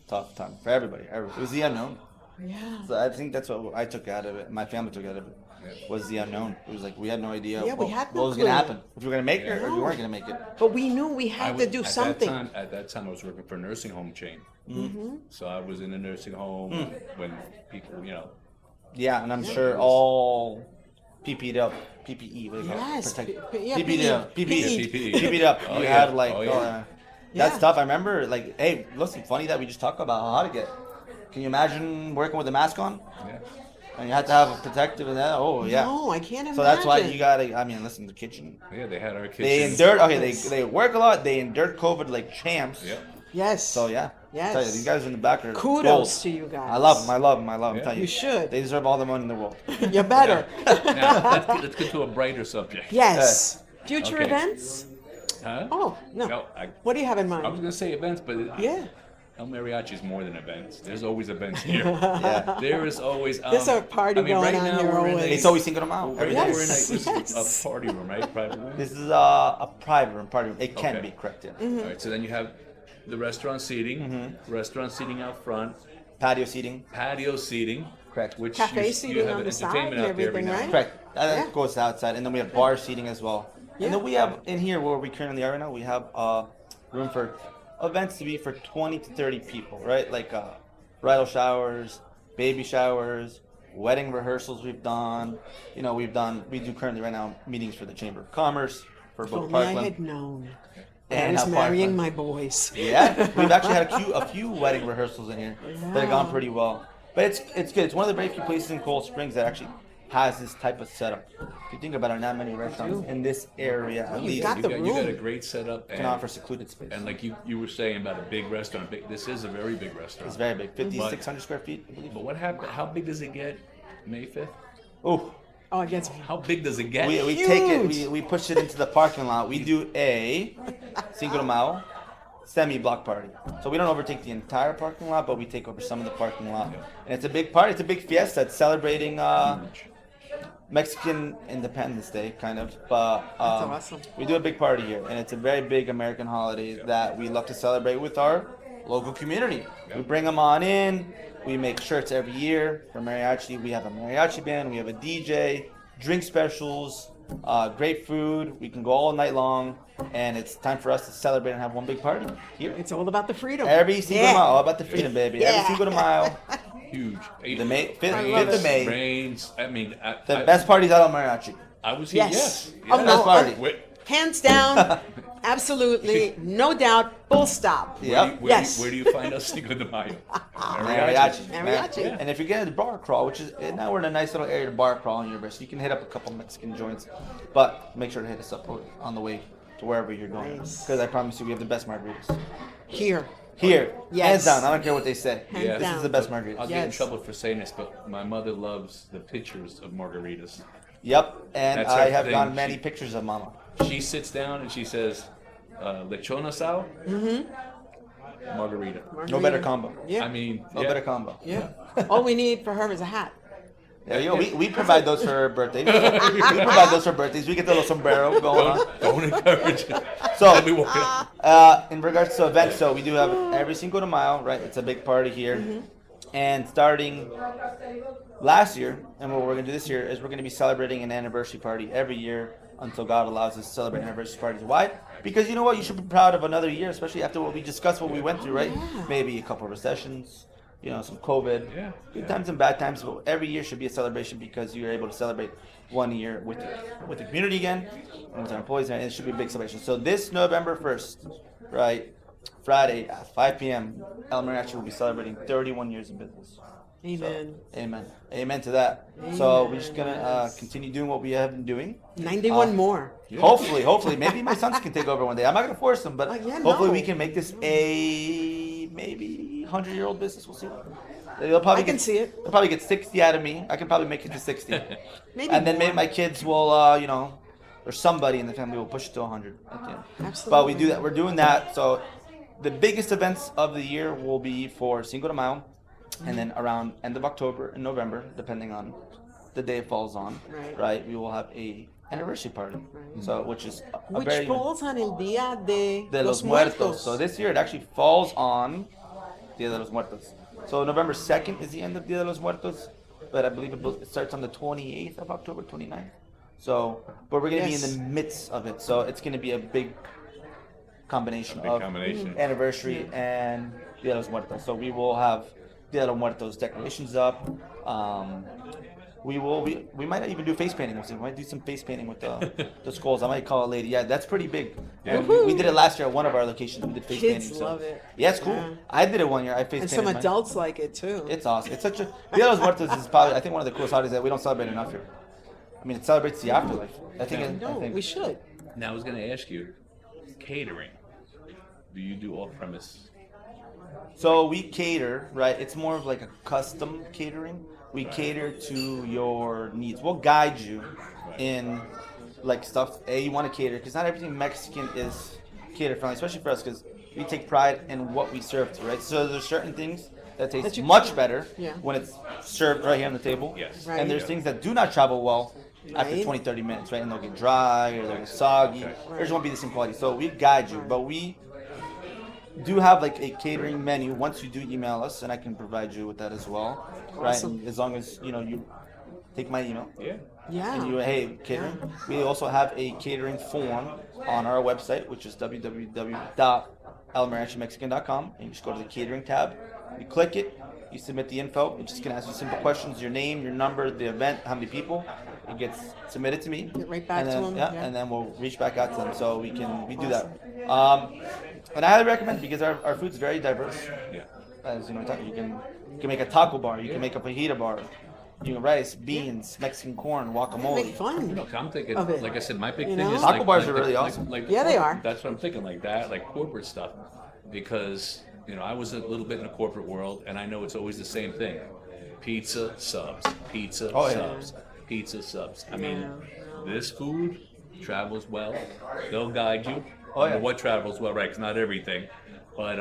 tough time for everybody. It was the unknown. Yeah. So I think that's what I took out of it. My family took out of it. Was the unknown. It was like we had no idea Yeah, we what, had no what was going to clue. happen. If we were going to make it or if we weren't going to make it. But we knew we I had was- to do something. At that time, I was working for a nursing home chain. Mm-hmm. So I was in a nursing home when people, you know. Yeah, and I'm sure all PP'd up. PPE. What do you call it? Yes, Protect- P- yeah, PP'd up. PPE. PPE. PPE. PP'd up. Oh, You yeah. had like, Oh, yeah. that's Yeah. tough. I remember, like, hey, listen, funny that we just talked about how to get. Can you imagine working with a mask on? Yeah. And you have to have a protective and that. Oh, yeah. No, I can't imagine. So that's why you gotta. I mean, listen, the kitchen. Yeah, they had our kitchen. They endured. Okay, they work a lot. They endured COVID like champs. Yeah. Yes. So yeah. Yes. I tell you, these guys in the back are Kudos gold. to you guys. I love them. I love them. I love them. Yeah. Tell you. You should. They deserve all the money in the world. You're better. Now, let's get to a brighter subject. Yes. Future Okay. events? Huh? Oh, no. No, What do you have in I was mind? going to say events, but Yeah. El Mariachi is more than events. There's always events here. Yeah. There is always. There's a party going right on now here we're in always. It's always thinking them out. Right Every now day. we're in Yes, this is yes. a party room, right? Private room. This is a private room. Party room. It can Okay. be correct. Yeah. Mm-hmm. All right. So then you have the restaurant seating, restaurant seating out front, Patio seating. patio seating, Correct. which Cafe you seating have on the side entertainment and out there every everything, now right? and Correct. That Yeah. goes outside, and then we have bar seating as well. Yeah. And then we have in here where we currently are right now. We have room for events to be for 20 to 30 people, right? Like bridal showers, baby showers, wedding rehearsals. We've done. You know, we do currently right now meetings for the Chamber of Commerce for If both only I Parkland had known. I and was now marrying Parkland. my boys. Yeah, we've actually had a few wedding rehearsals in here that have gone pretty well. But it's good. It's one of the very few places in Cold Springs that actually has this type of setup. If you think about it, not many restaurants in this area at You least got the you got a room. great setup can and, offer secluded space. and like you were saying about a big restaurant. This is a very big restaurant. It's very big, 5,600 square feet, I believe. But what happened? How big does it get? May 5th. Oh, Oh, it gets How big does it get? we take it, Huge. we push it into the parking lot. We do a Cinco de Mayo semi-block party. So we don't overtake the entire parking lot, but we take over some of the parking lot. And it's a big party. It's a big fiesta. It's celebrating Mexican Independence Day, kind of. But awesome. we do a big party here, and it's a very big American holiday that we love to celebrate with our local community. Yep. We bring them on in. We make shirts every year for mariachi. We have a mariachi band. We have a DJ, drink specials, great food. We can go all night long, and it's time for us to celebrate and have one big party here. It's all about the freedom. Every single mile, all about the freedom, baby. Yeah. Every single mile. Huge. The May, 5th, I love 5th of May. Rains. I mean, The best party's out on mariachi. I was here. Yes. Yes. Oh, yes. no, Best party. Wait, Hands down, absolutely, no doubt, full stop. Yep. Yes. Where do you find us Cinco de Mayo? Mariachi. Mariachi. Yeah. And if you're getting the bar crawl, which is now we're in a nice little area to bar crawl in University, you can hit up a couple Mexican joints, but make sure to hit us up on the way to wherever you're going, Nice. because I promise you we have the best margaritas Here. here. Yes. Hands down. I don't care what they say. Hands Yeah. This down. is the best margarita. I'll get in Yes. trouble for saying this, but my mother loves the pictures of margaritas. Yep. And That's her I have thing. gotten many pictures of Mama. She sits down and she says, "Lechona sal." Margarita. No better combo. Yeah. I mean, No yeah. better combo. Yeah. All we need for her is a hat. Yeah, we provide those for birthdays. We provide those for birthdays. We get the little sombrero going on. Don't encourage it. So, Let me walk it up. in regards to events, so we do have every Cinco de Mayo, right? It's a big party here. And starting last year, and what we're going to do this year, is we're going to be celebrating an anniversary party every year until God allows us to celebrate anniversary parties. Why? Because you know what? You should be proud of another year, especially after what we discussed, what we went through, right? Yeah. Maybe a couple of recessions, some COVID, Yeah. good times and bad times. But every year should be a celebration because you're able to celebrate 1 year with the community again, and with our employees, and it should be a big celebration. So this November 1st, right, Friday at 5 p.m., El Mariachi will be celebrating 31 years in business. Amen. Amen. Amen to that. So we're just gonna continue doing what we have been doing. 91 more. Hopefully, maybe my sons can take over one day. I'm not gonna force them, but Yeah, hopefully no. we can make this a maybe 100-year-old business. We'll see. They'll probably I can see it. They'll probably get 60 out of me. I can probably make it to 60, Maybe and then maybe more. my kids will, or somebody in the family will push it to 100 at the end. Absolutely. But we do that. We're doing that. So the biggest events of the year will be for Cinco de Mayo, and then around end of October and November, depending on the day it falls on. Right. We will have a anniversary party. Right. So which is a Which very falls on el Día de los Muertos. So this year it actually falls on Dia de los Muertos. So November 2nd is the end of Dia de los Muertos, but I believe it starts on the 28th of October, 29th. So, but we're going to be in Yes. the midst of it. So it's going to be a big combination Big of combination. anniversary and Dia de los Muertos. So we will have Dia de los Muertos decorations up. We might even do face painting. We might do some face painting with the skulls. I might call a lady. Yeah, that's pretty big. Yeah. We did it last year at one of our locations. We did face Kids painting. love it. Yeah, it's cool. Yeah. I did it one year. I face And painted. some mine. adults like it too. It's awesome. It's such a Dia de los Muertos is probably, I think, one of the coolest holidays that we don't celebrate enough here. I mean, it celebrates the afterlife. I think. No, we should. Now I was going to ask you, catering. Do you do off premise? So we cater, right? It's more of like a custom catering. We cater to your needs. We'll guide you in like stuff you want to cater, because not everything Mexican is cater friendly, especially for us, because we take pride in what we serve to, right? So there's certain things that taste That you much can- better yeah. when it's served right here on the table. Yes. Right. And there's Yeah. things that do not travel well after Right. 20, 30 minutes, right? And they'll get dry or they'll get soggy. Okay. Theirs won't be the same quality. So we guide you, but we do have like a catering menu once you do email us, and I can provide you with that as well, right? Awesome. And as long as you take my email Yeah. Yeah. and you hey catering. We also have a catering form on our website, which is www.elmariachimexican.com, and you just go to the catering tab. You click it, you submit the info. It's just gonna ask you simple questions: your name, your number, the event, how many people. It gets submitted to me. Get right back and to then, them, Yeah, yeah. and then we'll reach back out to them, so we do that. And I highly recommend, because our food's very diverse. Yeah. As you can make a taco bar, you can make a fajita bar, you can rice, beans, Mexican corn, Make guacamole. fun. Look, I'm thinking, Of it. like I said, my big You thing know? is Taco like, bars like are the- really like- awesome. like- Yeah, they are. That's what I'm thinking, like that, like corporate stuff, because I was a little bit in the corporate world, and I know it's always the same thing: pizza subs, pizza Oh, yeah. subs, pizza subs. I mean, Yeah. this food travels well. They'll guide you. Oh, yeah. on what travels well, right? 'Cause not everything, but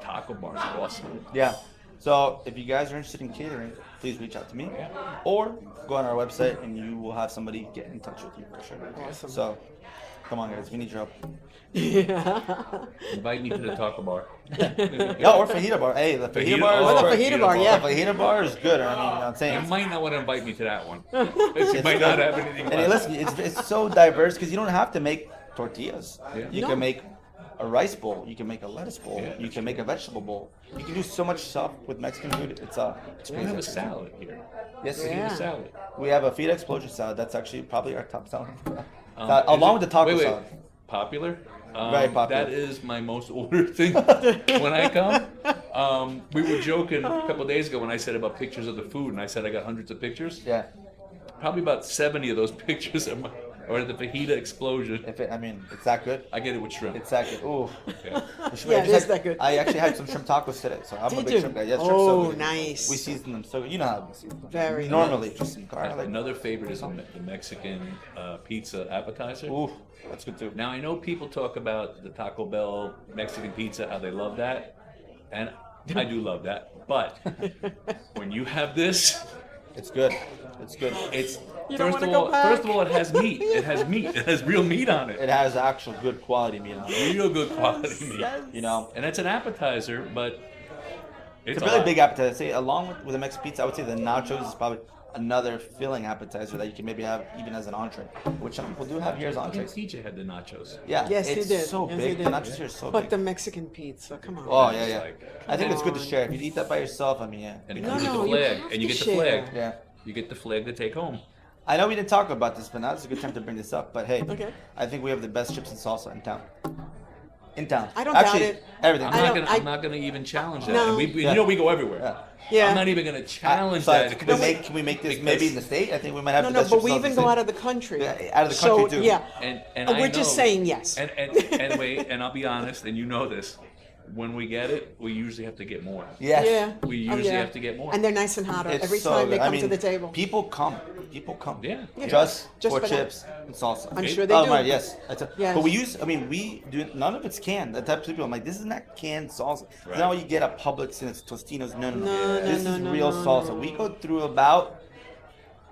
taco bars are awesome. Yeah. So if you guys are interested in catering, please reach out to me, or go on our website and you will have somebody get in touch with you for sure. Awesome. So Come on, guys. We need your help. Yeah. Invite me to the taco bar. Yeah, or fajita bar. Hey, the fajita Fajita- bar is oh, the great. fajita bar, yeah. The fajita bar is good. I mean, I'm saying. You might not want to invite me to that one. You It's might good. not have anything And hey, left. listen, it's so diverse because you don't have to make tortillas. Yeah. You No. can make a rice bowl. You can make a lettuce bowl. Yeah. You can make a vegetable bowl. You can do so much stuff with Mexican food. It's We have a crazy. salad here. Yes, We Yeah. have a salad. we have a feta explosion salad. That's actually probably our top salad. Is Along it- with the taco wait. salad. Popular? Very popular. That is my most ordered thing when I come. We were joking a couple days ago when I said about pictures of the food, and I said I got hundreds of pictures. Yeah. Probably about 70 of those pictures are the fajita explosion. I mean, it's that good. I get it with shrimp. It's that good. Ooh. Yeah. Yeah, it is that good. I actually had some shrimp tacos today, so I'm a Did big you? shrimp guy. Yeah, shrimp's so Oh, good. nice. We season them so good. You know how we season them. Very Normally, just some garlic. Another favorite is the Mexican pizza appetizer. Ooh, that's good too. Now I know people talk about the Taco Bell Mexican pizza, how they love that, and I do love that. But when you have this, It's good. It's good. it's You don't wanna go back. first of all, it has meat. It has meat. It has real meat on it. It has actual good quality meat on it. Real good quality meat. Yes. You know, And it's an appetizer, but it's a really big appetizer. Say, along with the Mexican pizza, I would say the nachos is probably another filling appetizer that you can maybe have even as an entree, which some people do have here as I think entrees. TJ had the nachos. Yeah, Yes, he it's did. so Yes, big. he The did. nachos here are so But big. the Mexican pizza, come on. Oh yeah, It's yeah. like- I think it's good to on. share. If you eat that by yourself, I mean, yeah. And it No, comes no, with you the flag, have and you to get the share. flag. Yeah. You get the flag to take home. I know we didn't talk about this, but now is a good time to bring this up. But hey, Okay. I think we have the best chips and salsa in town. In town. I don't Actually, doubt it. everything. I'm not gonna even challenge that. No. And Yeah. you know we go everywhere. Yeah. Yeah. I'm not even gonna challenge Besides, that. can we make this maybe in the state? I think we might have No, the no, best but chips we and salsa even in go the out state. of the country. Yeah, out of the country, too. Yeah. And We're I just know- saying yes. And wait, and I'll be honest, and you know this. When we get it, we usually have to get more. Yes. Yeah. We Oh, usually yeah. have to get more. And they're nice and hot It's every so time they good. come I to mean, the table. People come. People come. Yeah. Yeah. Just Just for for that. chips and salsa. I'm sure they oh, do. My, yes. Yes. But we do, none of it's canned. The type of people, I'm like, this is not canned salsa. It's Right. not what you get at Publix and it's Tostinos. No. No, This no, is no, real no, salsa. no. We go through about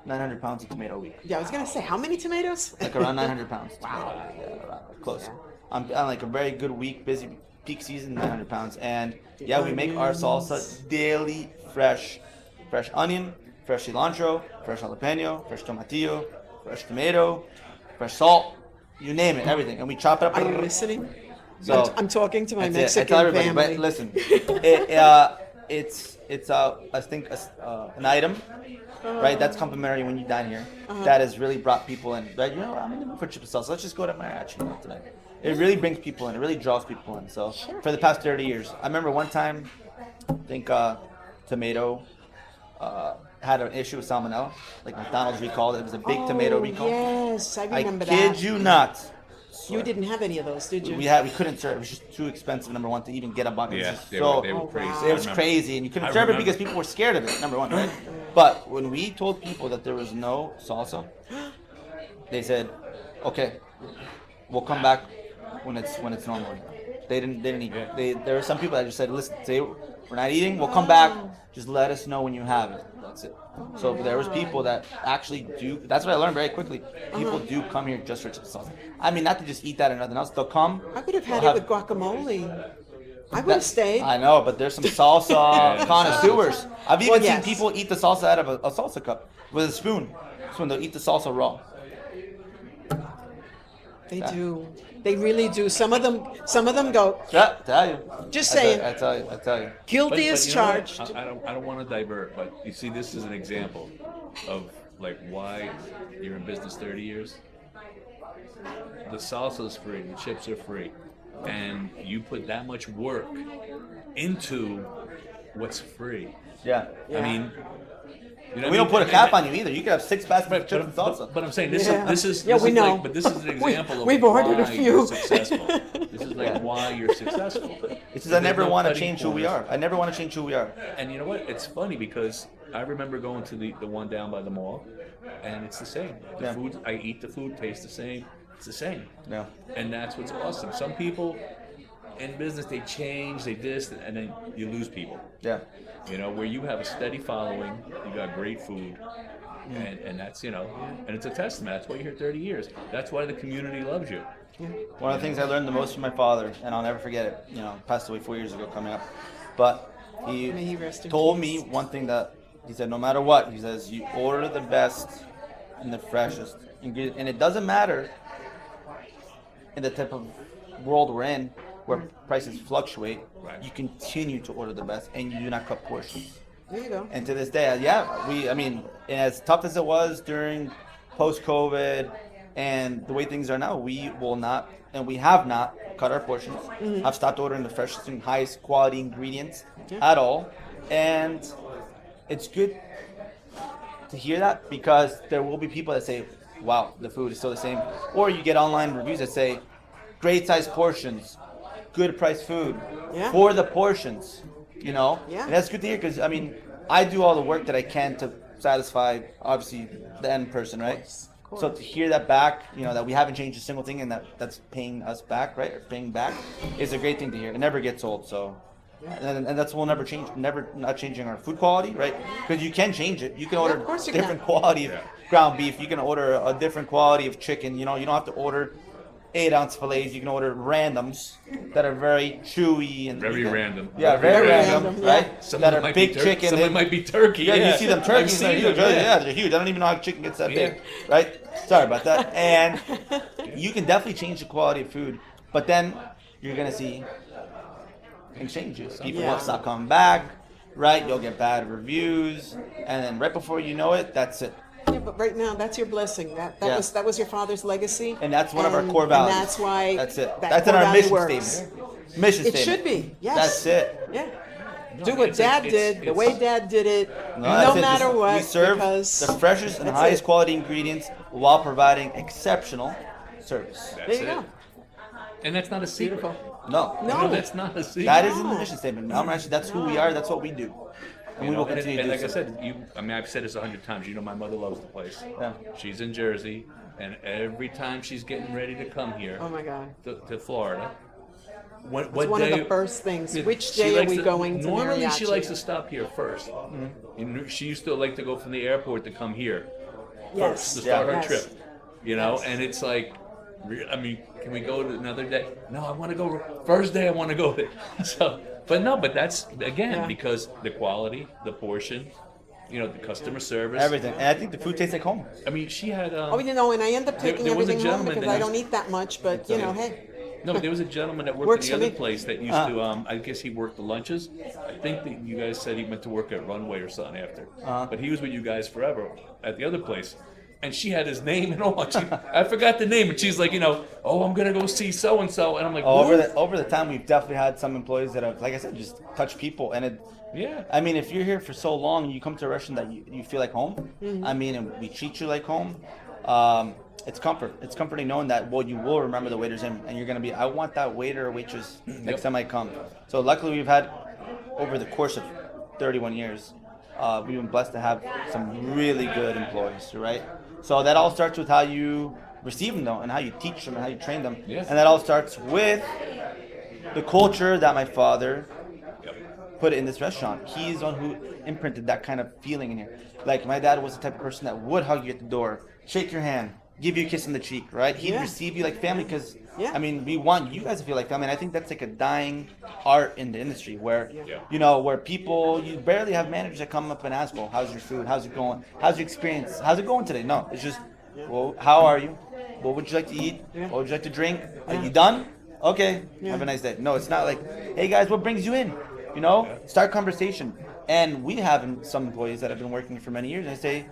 900 pounds of tomato a week. Yeah, I was gonna say, how many tomatoes? Like around 900 pounds. Wow. Yeah, around, close. I'm on like a very good week, busy peak season, 900 pounds. And yeah, we make our salsa daily, fresh onion, fresh cilantro, fresh jalapeno, fresh tomatillo, fresh tomato, fresh salt, you name it, everything. And we chop it up. Are you listening? So I'm talking to my that's it. I Mexican tell everybody, family. but listen, it's I think an item, right? That's complimentary when you dine here. That has really brought people in. Right? You know, I'm in the mood for chips and salsa. Let's just go to Mariachi Marko tonight. It really brings people in. It really draws people in. So for the past 30 years, I remember one time, I think tomato had an issue with salmonella. Like McDonald's recalled it. It was a big tomato Oh, recall. Yes, I I remember kid that. you not. You didn't have any of those, did you? We couldn't serve. It was just too expensive. Number one, to even get a bucket. Yeah, It was just they so were Oh, crazy. wow. it was I remember. crazy, and you couldn't I serve it remember. because people were scared of it. Number one, right? But when we told people that there was no salsa, they said, "Okay, we'll come back when it's normal." They didn't eat. There were some people that just said, "Listen, say we're not eating. We'll come back. Just let us know when you have it." That's it. So there was people that actually do. That's what I learned very quickly. People do come here just for chips and salsa. I mean, not to just eat that and nothing else. They'll come. I would have had they'll it with guacamole. I would have stayed. I know, but there's some salsa Yeah, connoisseurs. I've even Well, seen yes. people eat the salsa out of a salsa cup with a spoon. They'll eat the salsa raw. They do. They really do. Some of them go Yeah, tell you. Just I tell- saying. I tell you. guilty as you know what? charged. I don't want to divert, but you see, this is an example of like why you're in business 30 years. The salsa is free, the chips are free, and you put that much work into what's free. Yeah. I mean, you know, We don't put a cap on you either. You could have 6 baskets of chips and salsa. But I'm saying Yeah. this is Yeah, this we is know. like, but this is an example We've of ordered a why few. you're successful. This is like Yeah. why you're successful. It's just I never There's no want to cutting change who we corners. are. I never want to change who we are. And you know what? It's funny because I remember going to the one down by the mall, and it's the same. The Yeah. food, I eat the food, tastes the same. It's the same. No. And that's what's awesome. Some people in business, they change, they this, and then you lose people. Yeah. You know, where you have a steady following, you got great food, and that's, you know, and it's a testament. That's why you're here 30 years. That's why the community loves you. One of the things I learned the most from my father, and I'll never forget it. Passed away 4 years ago coming up, but May he rest in told peace. me one thing that he said: no matter what, he says you order the best and the freshest ingredient, and it doesn't matter in the type of world we're in, where prices fluctuate. Right. You continue to order the best, and you do not cut portions. There you go. And to this day, I mean, as tough as it was during post-COVID and the way things are now, we will not, and we have not cut our portions. I've stopped ordering the freshest and highest quality ingredients at all. And it's good to hear that, because there will be people that say, wow, the food is still the same. Or you get online reviews that say, great size portions, good price food for the portions, Yeah. And that's good to hear, because I mean, I do all the work that I can to satisfy obviously the end person, right? Of course. So to hear that back, that we haven't changed a single thing, and that's paying us back, right? Or paying back is a great thing to hear. It never gets old. So, and that's we'll never change. Never not changing our food quality, right? Because you can change it. You can order of course you different can. quality of ground beef. You can order a different quality of chicken. You don't have to order 8-ounce fillets. You can order randoms that are very chewy and Very random. Yeah, very random, random, right? Some that of it are might big be chicken. Some of it might be turkey. Yeah, you see them turkeys, I've they're seen huge. them, Yeah, they're huge. I don't even know how chicken gets that big, right? Sorry about that. And you can definitely change the quality of food, but then you're gonna see exchanges. People will stop coming back, right? You'll get bad reviews, and then right before you know it, that's it. Yeah, but right now, that's your blessing. That Yeah. was your father's legacy. And that's one of our core values. And that's why. That's it. That That's in core our value mission works. statement. Mission It statement. should be. Yes. That's it. Yeah. Do what it's- Dad it's- did, the it's- way Dad did it, no that's it. matter what. We serve because the freshest and that's highest it. quality ingredients while providing exceptional service. There That's you it. go. And that's not a secret. Beautiful. No. No. That's not a secret. That is in the mission statement. Actually, that's who we are. That's what we do. And we will And continue to do like I so. said, I've said this 100 times. My mother loves the place. Yeah. She's in Jersey, and every time she's getting ready to come here Oh my God. to Florida, what It's one day? of the first things. Yeah, Which she day are likes we to- going to Normally, Mariachi? she likes to stop here 1st. And she used to like to go from the airport to come here Yes. to start her Yes. trip. And it's like, can we go to another day? No, I want to go first day. I want to go there. But that's again because the quality, the portion, the customer service, Everything. And I think the food tastes like home. She had. Oh, and I end up taking there was a everything home gentleman because that I used- don't eat that much. But hey, No, but there was a gentleman that worked Works at the for other me. place that used to. I guess he worked the lunches. I think that you guys said he went to work at Runway or something after. But he was with you guys forever at the other place. And she had his name and all. I forgot the name, and she's like, I'm gonna go see so and so, and I'm like, Over the time, we've definitely had some employees that have, like I said, just touched people. And it, yeah. I mean, if you're here for so long and you come to a restaurant that you feel like home, I mean, and we treat you like home, it's comfort. It's comforting knowing that, you will remember the waiter's name, and you're going to be, I want that waiter or waitress next time I come. So luckily we've had, over the course of 31 years, we've been blessed to have some really good employees, right? So that all starts with how you receive them, though, and how you teach them and how you train them. Yeah. And that all starts with the culture that my father put in this restaurant. He's the one who imprinted that kind of feeling in here. Like, my dad was the type of person that would hug you at the door, shake your hand, give you a kiss on the cheek, right? He'd receive you like family because, I mean, we want you guys to feel like family. And I think that's like a dying art in the industry where, where people, you barely have managers that come up and ask, well, how's your food? How's it going? How's your experience? How's it going today? No, it's just, well, how are you? What would you like to eat? What would you like to drink? Are you done? Okay, have a nice day. No, it's not like, hey guys, what brings you in? Start conversation. And we have some employees that have been working for many years. And I say,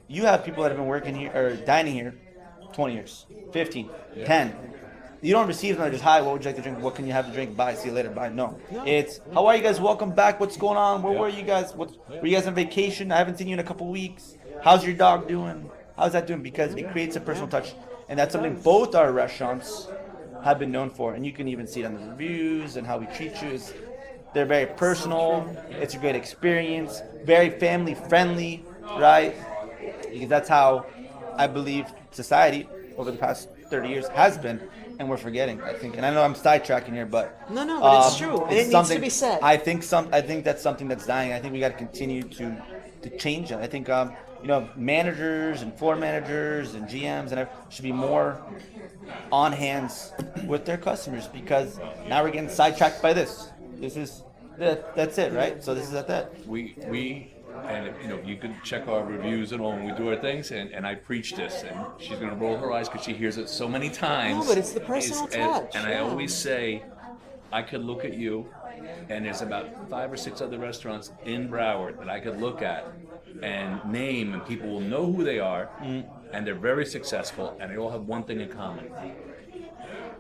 you have people that have been working here or dining here 20 years, 15, 10. You don't receive them just, hi, what would you like to drink? What can you have to drink? Bye, see you later, bye. No. It's, how are you guys? Welcome back. What's going on? Where were you guys? Were you guys on vacation? I haven't seen you in a couple weeks. How's your dog doing? How's that doing? Because it creates a personal touch. And that's something both our restaurants have been known for. And you can even see it on the reviews and how we treat you. They're very personal. It's a great experience. Very family friendly, right? Because that's how I believe society over the past 30 years has been, and we're forgetting, I think. And I know I'm sidetracking here, but no, but it's true, and it needs to be said. I think that's something that's dying. I think we got to continue to change it. I think managers and floor managers and GMs and everything should be more on hands with their customers, because now we're getting sidetracked by this. That's it, right? So this is that. We and you can check our reviews and all when we do our things, and I preach this, and she's gonna roll her eyes because she hears it so many times. No, but it's the personal touch. And I always say, I could look at you, and there's about 5 or 6 other restaurants in Broward that I could look at and name, and people will know who they are, and they're very successful, and they all have one thing in common: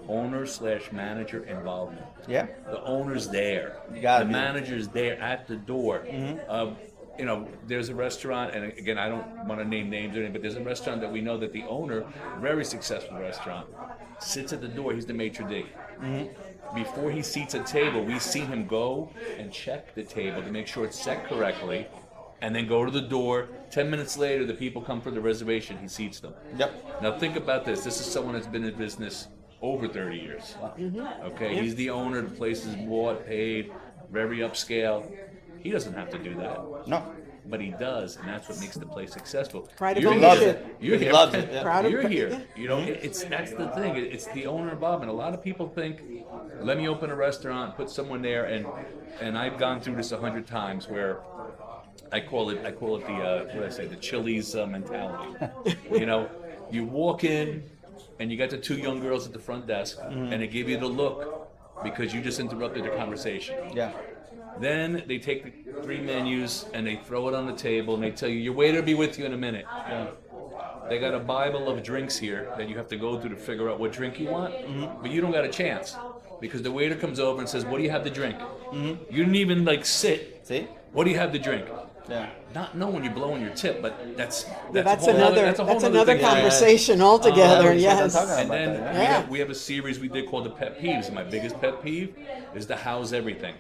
owner/manager involvement. Yeah. The owner's there. The manager's there at the door. There's a restaurant, and again, I don't want to name names or anything, but there's a restaurant that we know that the owner, very successful restaurant, sits at the door. He's the maitre d'. Before he seats a table, we see him go and check the table to make sure it's set correctly, and then go to the door. 10 minutes later, the people come for the reservation. He seats them. Yep. Now think about this. This is someone that's been in business over 30 years. Okay, he's the owner. The place is bought, paid, very upscale. He doesn't have to do that. No. But he does, and that's what makes the place successful. Pride of You're ownership. here. You're He here. loves it, yeah. Proud of- You're here. yeah. That's the thing. It's the owner involvement. A lot of people think, let me open a restaurant, put someone there, and I've gone through this 100 times where I call it the Chili's mentality. You walk in, and you got the 2 young girls at the front desk, and they give you the look because you just interrupted their conversation. Yeah. Then they take the 3 menus and they throw it on the table and they tell you, your waiter will be with you in a minute. Yeah. They got a Bible of drinks here that you have to go through to figure out what drink you want, but you don't got a chance because the waiter comes over and says, what do you have to drink? You didn't even sit. See? What do you have to drink? Yeah. Not knowing you're blowing your tip, but that's Another thing. conversation altogether. Yes. And then Yeah. we have a series we did called the Pet Peeves. And my biggest pet peeve is the how's everything.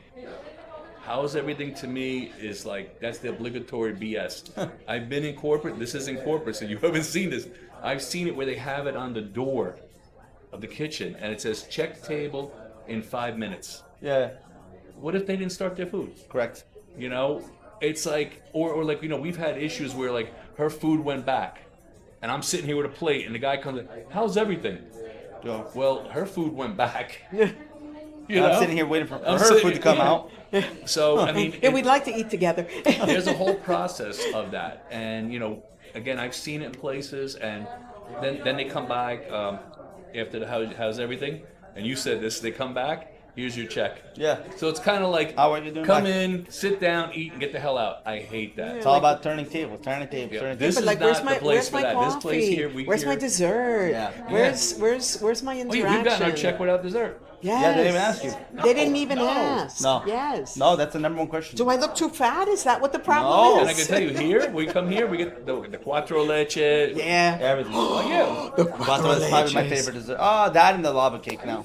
How's everything to me is that's the obligatory BS. I've been in corporate. This isn't corporate, so you haven't seen this. I've seen it where they have it on the door of the kitchen, and it says check table in 5 minutes. Yeah. What if they didn't start their food? Correct. It's we've had issues where her food went back, and I'm sitting here with a plate, and the guy comes in, how's everything? Yeah. Well, her food went back. I'm sitting here waiting for her food to come out. So, We'd like to eat together. there's a whole process of that. And, again, I've seen it in places, and then they come back after the how's everything? And you said this, they come back, here's your check. Yeah. So it's kind of like, How are you doing? come in, sit down, eat, and get the hell out. I hate that. It's all about turning tables. Yeah. Turning This But is where's not my the place for that. coffee? This place here, where's my dessert? Yeah. Where's my interaction? We've gotten our check without dessert. Yes. Yeah, they didn't even ask you. They didn't even ask. No. Yes. No, that's the number one question. Do I look too fat? Is that what the problem No. is? And I can tell you, here, we come here, we get the cuatro leche. Yeah. Everything. Oh, yeah. The Guato is probably my favorite dessert. Oh, that and the lava cake now.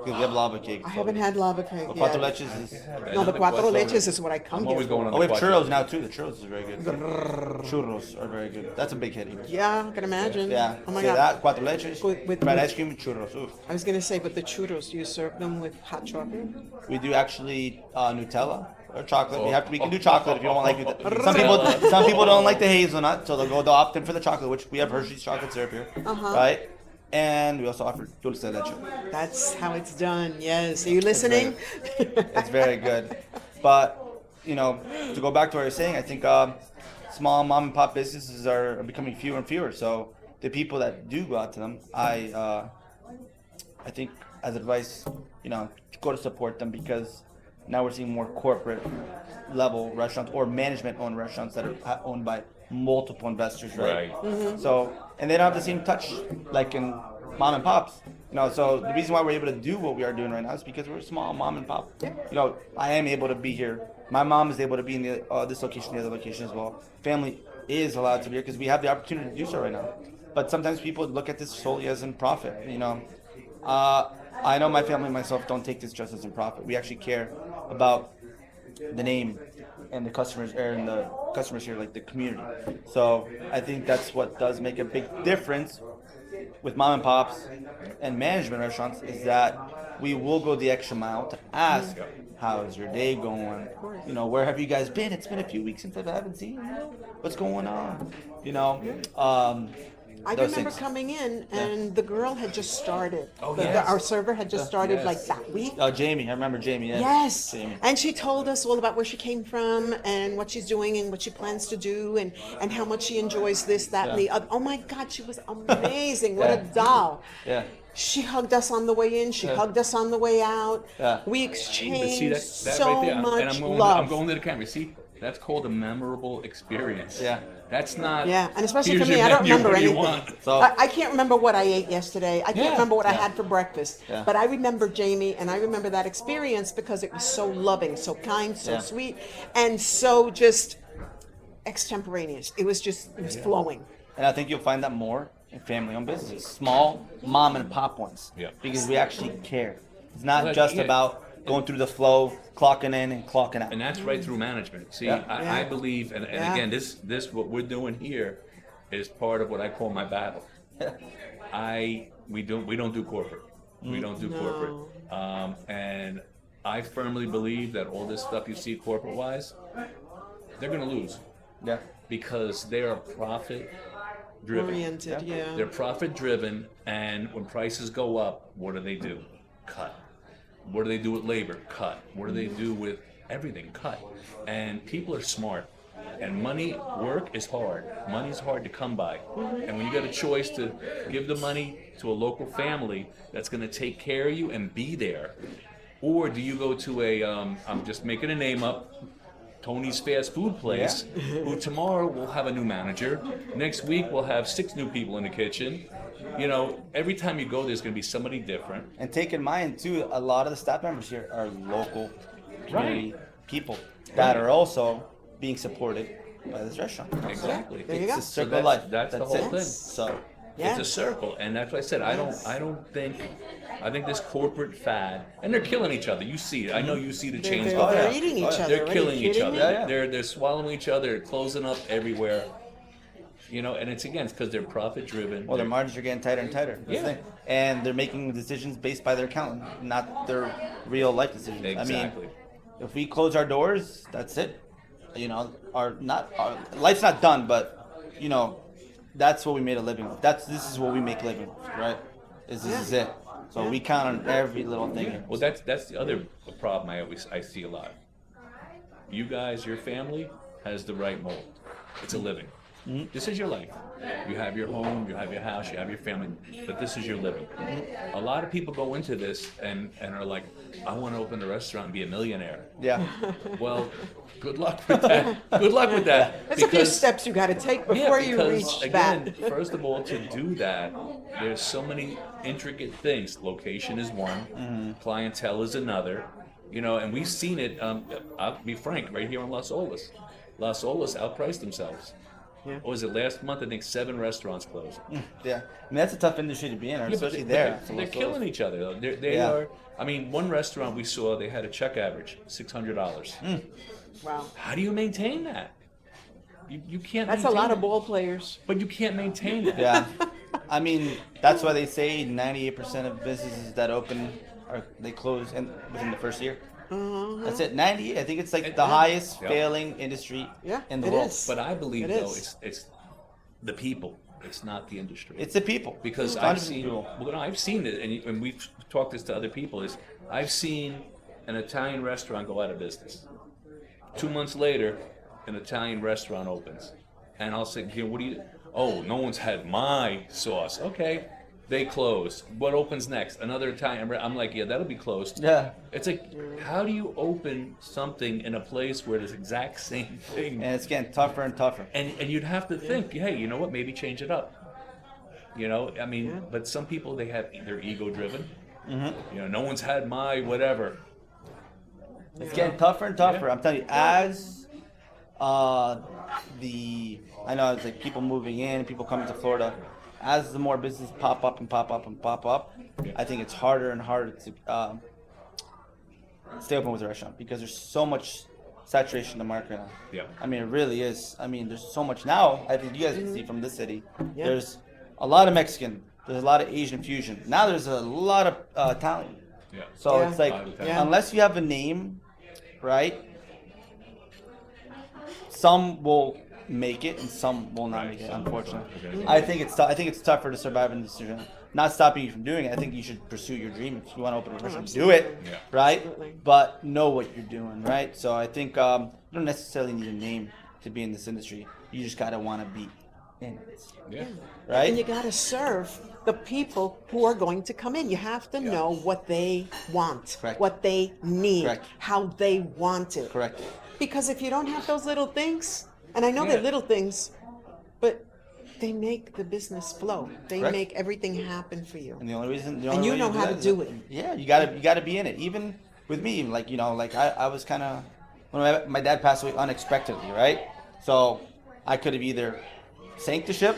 Because we have lava cake. I haven't had lava cake The yet. cuatro leches is... No, the cuatro leches is what I come I'm here always for. going on Oh, we the have cuatro. churros now too. The churros is very good. Churros are very good. That's a big hit here. Yeah, I can imagine. Yeah. Oh my Say God. that, cuatro leches, With- fried ice cream and churros. Oof. I was gonna say, but the churros, do you serve them with hot chocolate? We do actually Nutella or chocolate. We can do chocolate if you don't like Nutella. Some people don't like the hazelnut, so they'll opt in for the chocolate, which we have Hershey's chocolate syrup here, right? And we also offer dulce de leche. That's how it's done. Yes. Are you listening? It's very good. But to go back to what you're saying, I think small mom and pop businesses are becoming fewer and fewer. So the people that do go out to them, I think as advice, go to support them, because now we're seeing more corporate level restaurants or management owned restaurants that are owned by multiple investors, right? So, and they don't have the same touch like in mom and pops. So the reason why we're able to do what we are doing right now is because we're a small mom and pop. I am able to be here. My mom is able to be in this location, the other location as well. Family is allowed to be here because we have the opportunity to do so right now. But sometimes people look at this solely as in profit. I know my family and myself don't take this just as in profit. We actually care about the name and the customers, here, like the community. So I think that's what does make a big difference with mom and pops and management restaurants, is that we will go the extra mile to ask, how is your day going? You know, where have you guys been? It's been a few weeks since I haven't seen you. What's going on? You know, I those remember things. coming in and the girl had just started. Oh, Our server had just started like Yes. that week. Jamie, I remember Jamie. Yeah. Yes, Jamie. and she told us all about where she came from and what she's doing and what she plans to do and how much she enjoys this, that, and the other. Oh my God, she was amazing! What a doll! Yeah. She hugged us on the way in. She hugged us on the way out. Yeah. We But exchanged see that so right there, much and I'm love. going to the camera. See, that's called a memorable experience. Yeah. That's not. Yeah, and especially here's for me, your I don't menu, remember what do you anything. want? So- I can't remember what I ate yesterday. I can't Yeah. remember what I Yeah. had for breakfast. Yeah. But I remember Jamie, and I remember that experience because it was so loving, so kind, so Yeah. sweet, and so just extemporaneous. It was flowing. And I think you'll find that more in family-owned businesses, small mom and pop ones. Yeah. Because we actually care. It's not Well, just yeah. about going through the flow, clocking in and clocking out. And that's right through management. See, Yeah. I believe, and Yeah. again, this what we're doing here is part of what I call my battle. We don't do corporate. We don't do corporate. And I firmly believe that all this stuff you see corporate wise, they're gonna lose Yeah. because they are profit driven. Oriented, yeah. They're profit driven, and when prices go up, what do? Cut. What do they do with labor? Cut. What do they do with everything? Cut. And people are smart. And work is hard. Money's hard to come by. And when you got a choice to give the money to a local family that's going to take care of you and be there, or do you go to I'm just making a name up, Tony's fast food place, who tomorrow will have a new manager. Next week we'll have 6 new people in the kitchen. You know, every time you go, there's going to be somebody different. And take in mind too, a lot of the staff members here are local community people that are also being supported by this restaurant. Exactly. There you It's go. a So circle of life. that's the whole it. thing. So Yeah. It's a circle, and that's what I said. I think this corporate fad, and they're killing each other. You see it. I know you see the chains. They're, go they're down. eating each Oh, yeah. other. They're Are you killing each kidding other. me? Yeah, yeah. They're swallowing each other. They're closing up everywhere. You know, and it's because they're profit driven. well, their margins are getting tighter and tighter. That's the Yeah. thing. And they're making decisions based by their accountant, not their real life decisions. Exactly. I mean, if we close our doors, that's it. You know, our life's not done, but you know, that's what we made a living with. This is what we make a living with, right? This is it. So we count on every little thing. here. Well, that's the other problem I see a lot. You guys, your family has the right mold. It's a living. This is your life. You have your home, you have your house, you have your family, but this is your living. A lot of people go into this and are like, I want to open a restaurant and be a millionaire. Yeah. Well, good luck with that. Good luck with that. That's a few steps you got to take before you because, reach again, that. first of all, to do that, there's so many intricate things. Location is one, clientele is another. You know, and we've seen it. I'll be frank, right here in Las Olas. Las Olas outpriced themselves. What was it last month? I think 7 restaurants closed. Yeah. I mean, that's a tough industry to be in, especially there. They're killing each other. Though. They Yeah. are. I mean, one restaurant we saw, they had a check average $600. Wow. How do you maintain that? You can't. That's a maintain lot of it. ball players. But you can't maintain that. Yeah. I mean, that's why they say 98% of businesses that open they close within the first year. That's it. 90. I think it's like the highest Yeah. failing industry Yeah, in the it world. is. But I believe It though is. it's the people. It's not the industry. It's the people. Because It's I've 100% seen, people. well, no, I've seen it, and we've talked this to other people. Is I've seen an Italian restaurant go out of business. 2 months later, an Italian restaurant opens, and I'll say, "What do you? Oh, no one's had my sauce. Okay, they close. What opens next? Another Italian. I'm like, yeah, that'll be closed. Yeah. It's like, how do you open something in a place where it's the exact same thing? And it's getting tougher and tougher. And you'd have to think, hey, you know what? Maybe change it up. You know, I mean, but some people they're ego driven. You know, no one's had my whatever. It's getting tougher and tougher. Yeah. I'm telling you, as I know it's like people moving in, people coming to Florida. As the more businesses pop up and pop up and pop up, I think it's harder and harder to stay open with a restaurant because there's so much saturation in the market now. Yeah. I mean, it really is. I mean, there's so much now. I think you guys can see from this city. Yeah. There's a lot of Mexican. There's a lot of Asian fusion. Now there's a lot of Italian. Yeah. So Yeah. it's like, 5 to 10. Yeah. unless you have a name, right? Some will make it and some will not Right, make it, some- unfortunately. some- I think it's I think it's tougher to survive in this genre. Not stopping you from doing it. I think you should pursue your dream. If you want to open a restaurant, do it, absolutely. Yeah. right? Absolutely. But know what you're doing, right? So I think you don't necessarily need a name to be in this industry. You just gotta want to be in it, Yeah. right? And you got to serve the people who are going to come in. You have to know what they want, Correct. what they need, Correct. how they want it. Correct. Because if you don't have those little things, and I know Yeah. they're little things, but they make the business flow. They Correct. make everything happen for you. And the only reason, And you way know how to that is do that- it. Yeah, you gotta be in it. Even with me, like I was kind of when my dad passed away unexpectedly, right? So I could have either sank the ship,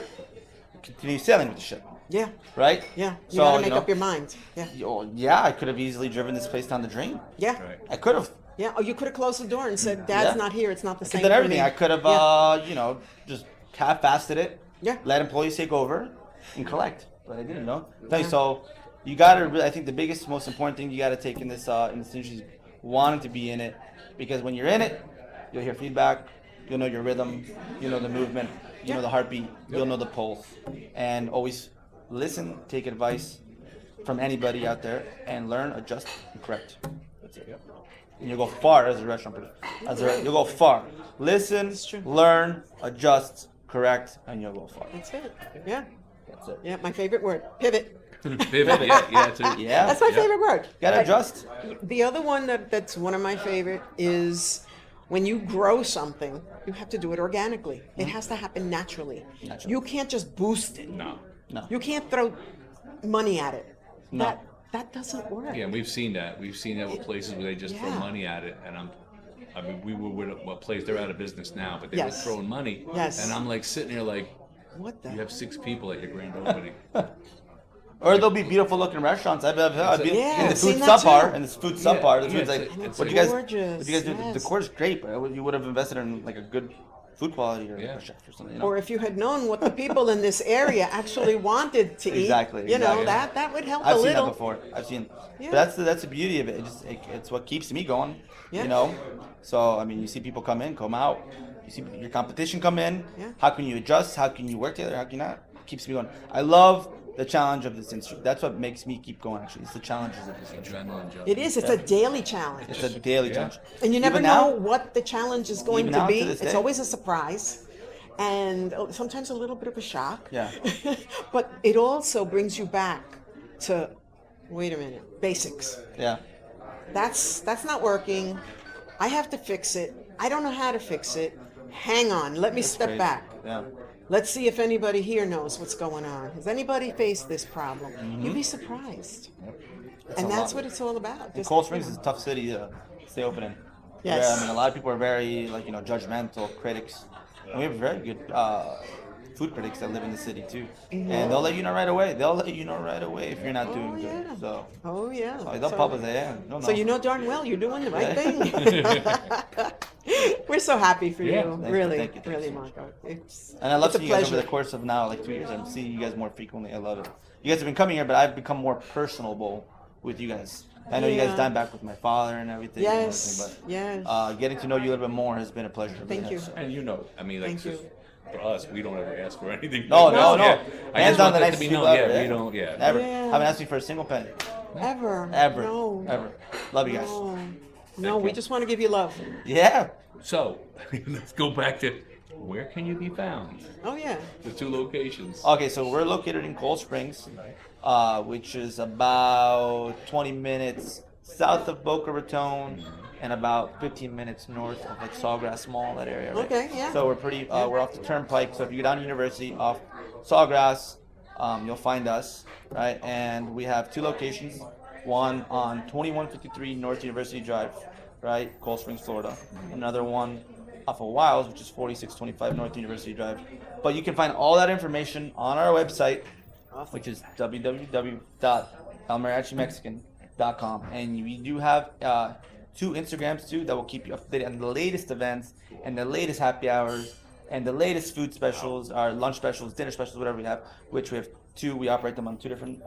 continue sailing with the ship, Yeah, right? yeah. You So, got to you make know, up your mind. Yeah, Yeah, I could have easily driven this place down the drain. yeah, Right. I could have. yeah. Oh, you could have closed the door and said, "Dad's Yeah. not here. It's not the I same." could have done for everything. me." I could have, Yeah. just half-fasted it. Yeah. Let employees take over and collect, but I didn't know. So you gotta. I think the biggest, most important thing you gotta take in this industry is wanting to be in it, because when you're in it, you'll hear feedback, you'll know your rhythm, you know the movement, you know the heartbeat, you'll know the pulse, and always listen, take advice from anybody out there, and learn, adjust, and correct. That's it. Yep. And you'll go far as a restaurant person. You'll go far. Listen, true. learn, adjust, correct, and you'll go far. That's it. Yeah, That's it. yeah. My favorite word, pivot. Pivot, yeah, too. Yeah. That's my Yeah. favorite word. Gotta But adjust. The other one that's one of my favorite is when you grow something, you have to do it organically. It has to happen naturally. Naturally. You can't just boost it. No. No. You can't throw money at it. No. That doesn't work. Yeah, and we've seen that. We've seen that with places where they just throw Yeah. money at it, and I mean, we were with a place. They're out of business now, but they were Yes. throwing money. Yes. And I'm like sitting there like, What the? you have 6 people at your grand opening. Or there'll be beautiful looking restaurants. I've been Yeah, in the seen food that subpar, too. in the food Yeah, subpar. The yeah, food's like, it's- it's what you guys, gorgeous, what you guys do? yes. The decor's great, but you would have invested in like a good food quality or Yeah. a chef or something. You know? Or if you had known what the people in this area actually wanted to eat, Exactly, you know, exactly. that would help I've a seen little. that before. I've seen. Yeah. But that's the beauty of it. It's what keeps me going. Yeah. You know. So I mean, you see people come in, come out. You see your competition come in. Yeah. How can you adjust? How can you work together? How can you not? Keeps me going. I love the challenge of this industry. That's what makes me keep going. Actually, it's the challenges of this industry. Adrenaline junkie. It is. It's a daily challenge. It's a daily Yeah. challenge. And you never Even know now, what the challenge is going even to now, be. to this It's day. always a surprise. And sometimes a little bit of a shock. Yeah. But it also brings you back to, wait a minute, basics. Yeah. That's not working. I have to fix it. I don't know how to fix it. Hang on. Let me step Great. back. Yeah. Let's see if anybody here knows what's going on. Has anybody faced this problem? Mm-hmm. You'd be surprised. It's And a that's lot. what it's all about. And Just, Cold Springs is a tough city to stay open in. Yes. Yeah, I mean, a lot of people are very judgmental critics, and we have very good food critics that live in the city too, and they'll let you know right away. They'll let you know right away if you're not doing good. yeah. So, Oh, yeah. they'll publish it. Yeah, you'll So you know darn well you're doing the right Yeah. thing. We're so happy for Yeah. you, Thank you, really, thank you really, so much. Marco. It's And I love it's a seeing you guys over pleasure. the course of now like 2 years. I'm seeing you guys more frequently. I love it. You guys have been coming here, but I've become more personable with you guys. I know you guys Yeah. dine back with my father and everything. and Yes, everything, yes. but getting to know you a little bit more has been a pleasure. Thank you. And you know, I mean, like, Thank you. just for us, we don't ever ask for anything. No, no, no. Yeah. I Hands just down want the that to nicest be people known. ever. Yeah, we don't, yeah. Ever. Yeah. Haven't asked me for a single penny. Ever. Ever. No. Ever. Love you guys. No. No, we you. just want to give you love. Yeah. So, let's go back to where can you be found? Oh, yeah. The 2 locations. Okay, so we're located in Cold Springs, which is about 20 minutes south of Boca Raton and about 15 minutes north of like Sawgrass Mall, that area. Right? Okay, yeah. So we're pretty. We're off the Turnpike. So if you go down to University off Sawgrass, you'll find us, right? And we have 2 locations. One on 2153 North University Drive, right, Cold Springs, Florida. Another one off of Wiles, which is 4625 North University Drive. But you can find all that information on our website, which is www.elmariachimexican.com. And we do have 2 Instagrams too that will keep you up to date on the latest events and the latest happy hours and the latest food specials, our lunch specials, dinner specials, whatever we have. Which we have 2. We operate them on 2 different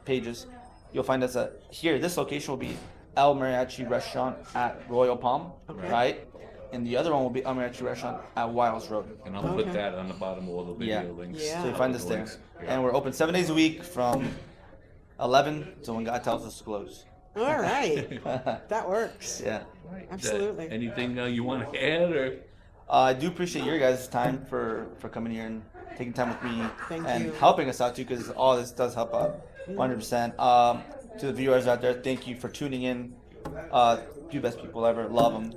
pages. you'll find us at here. This location will be El Mariachi Restaurant at Royal Palm, right? And the other one will be El Mariachi Restaurant at Wiles Road. And I'll put that on the bottom of all the video links. Yeah. So you find us there. And we're open 7 days a week from 11 to when God tells us to close. All right. That works. Yeah. Right. Absolutely. Anything you want to add, or? I do appreciate your guys' time for coming here and taking time with me Thank and you. helping us out too, because all this does help out 100%. To the viewers out there, thank you for tuning in. You best people ever. Love them.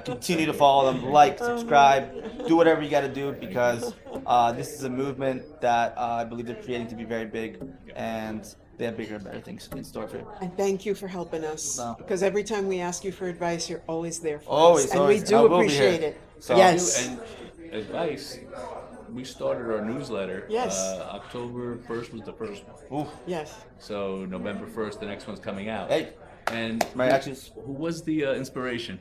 Continue to follow them, like, subscribe, do whatever you got to do, because this is a movement that I believe they're creating to be very big, and they have bigger and better things in store for you. And thank you for helping us. No. Because every time we ask you for advice, you're always there for Always, us. And always. we do I will be appreciate here. it. So- Yes. And advice. We started our newsletter. Yes. October 1st was the first one. Ooh. Yes. So November 1st, the next one's coming out. Hey. And Mariachis. who was the inspiration?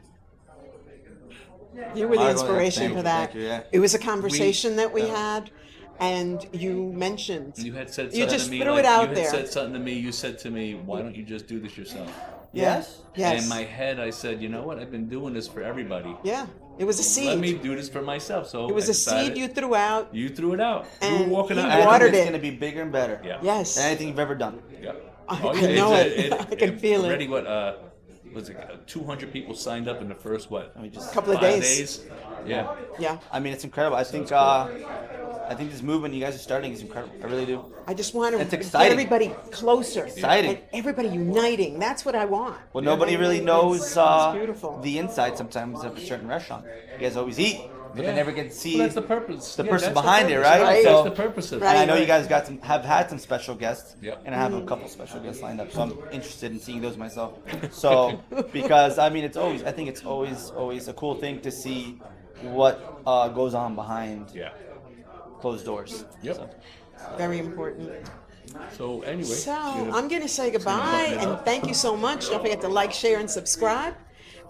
You were the Margo, inspiration thank for you, that. thank you, yeah. It was a conversation that we had, and you mentioned. You had said You something just to me. threw like, it out you had there. said something to me. You said to me, "Why don't you just do this yourself?" Yes. Yes. In my head, I said, "You know what? I've been doing this for everybody. Yeah. It was a seed. Let me do this for myself." So It was I a seed decided- you threw out. You threw it out. You And were walking he out. And I watered think it's it. going to be bigger and better Yes. than anything you've ever done. Yeah. I yeah, know it's- it. I can feel it. Already, what was it? 200 people signed up in the first I mean, just Couple of 5 days. Yeah. Yeah. I mean, it's incredible. I think this movement you guys are starting is incredible. I really do. I just want to It's get exciting. everybody closer. Exciting. And everybody uniting. That's what I want. Well, nobody really knows It's beautiful. the inside sometimes of a certain restaurant. You guys always eat, but they never get to see Well, that's the purpose. the Yeah, person that's the behind it, purpose, right? Right. So, That's the purpose of Right. and I know it. you guys have had some special guests, Yep. and I have a couple special guests lined up. So I'm interested in seeing those myself. So because I mean, I think it's always a cool thing to see what goes on behind Yeah. closed doors. Yep. So, Very important. So anyway. So you know, I'm going to say goodbye button it and up. thank you so much. Don't forget to like, share, and subscribe.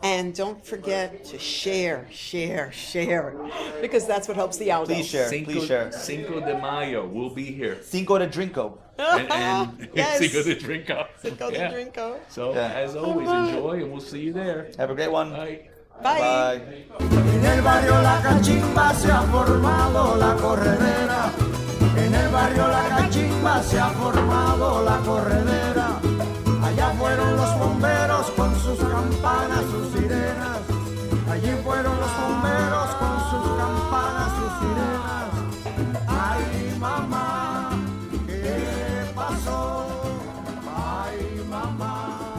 And don't forget to share, because that's what helps the algo. please share. Please share. Cinco de Mayo. We'll be here. Cinco de Drinko. And Yes. Cinco de Drinko. Cinco de Yeah. Drinko. So Yeah. as always, enjoy, and we'll see you there. Have a great one. Bye. Bye. Bye. En el barrio La Cachimba se ha formado la corredera. En el barrio La Cachimba se ha formado la corredera.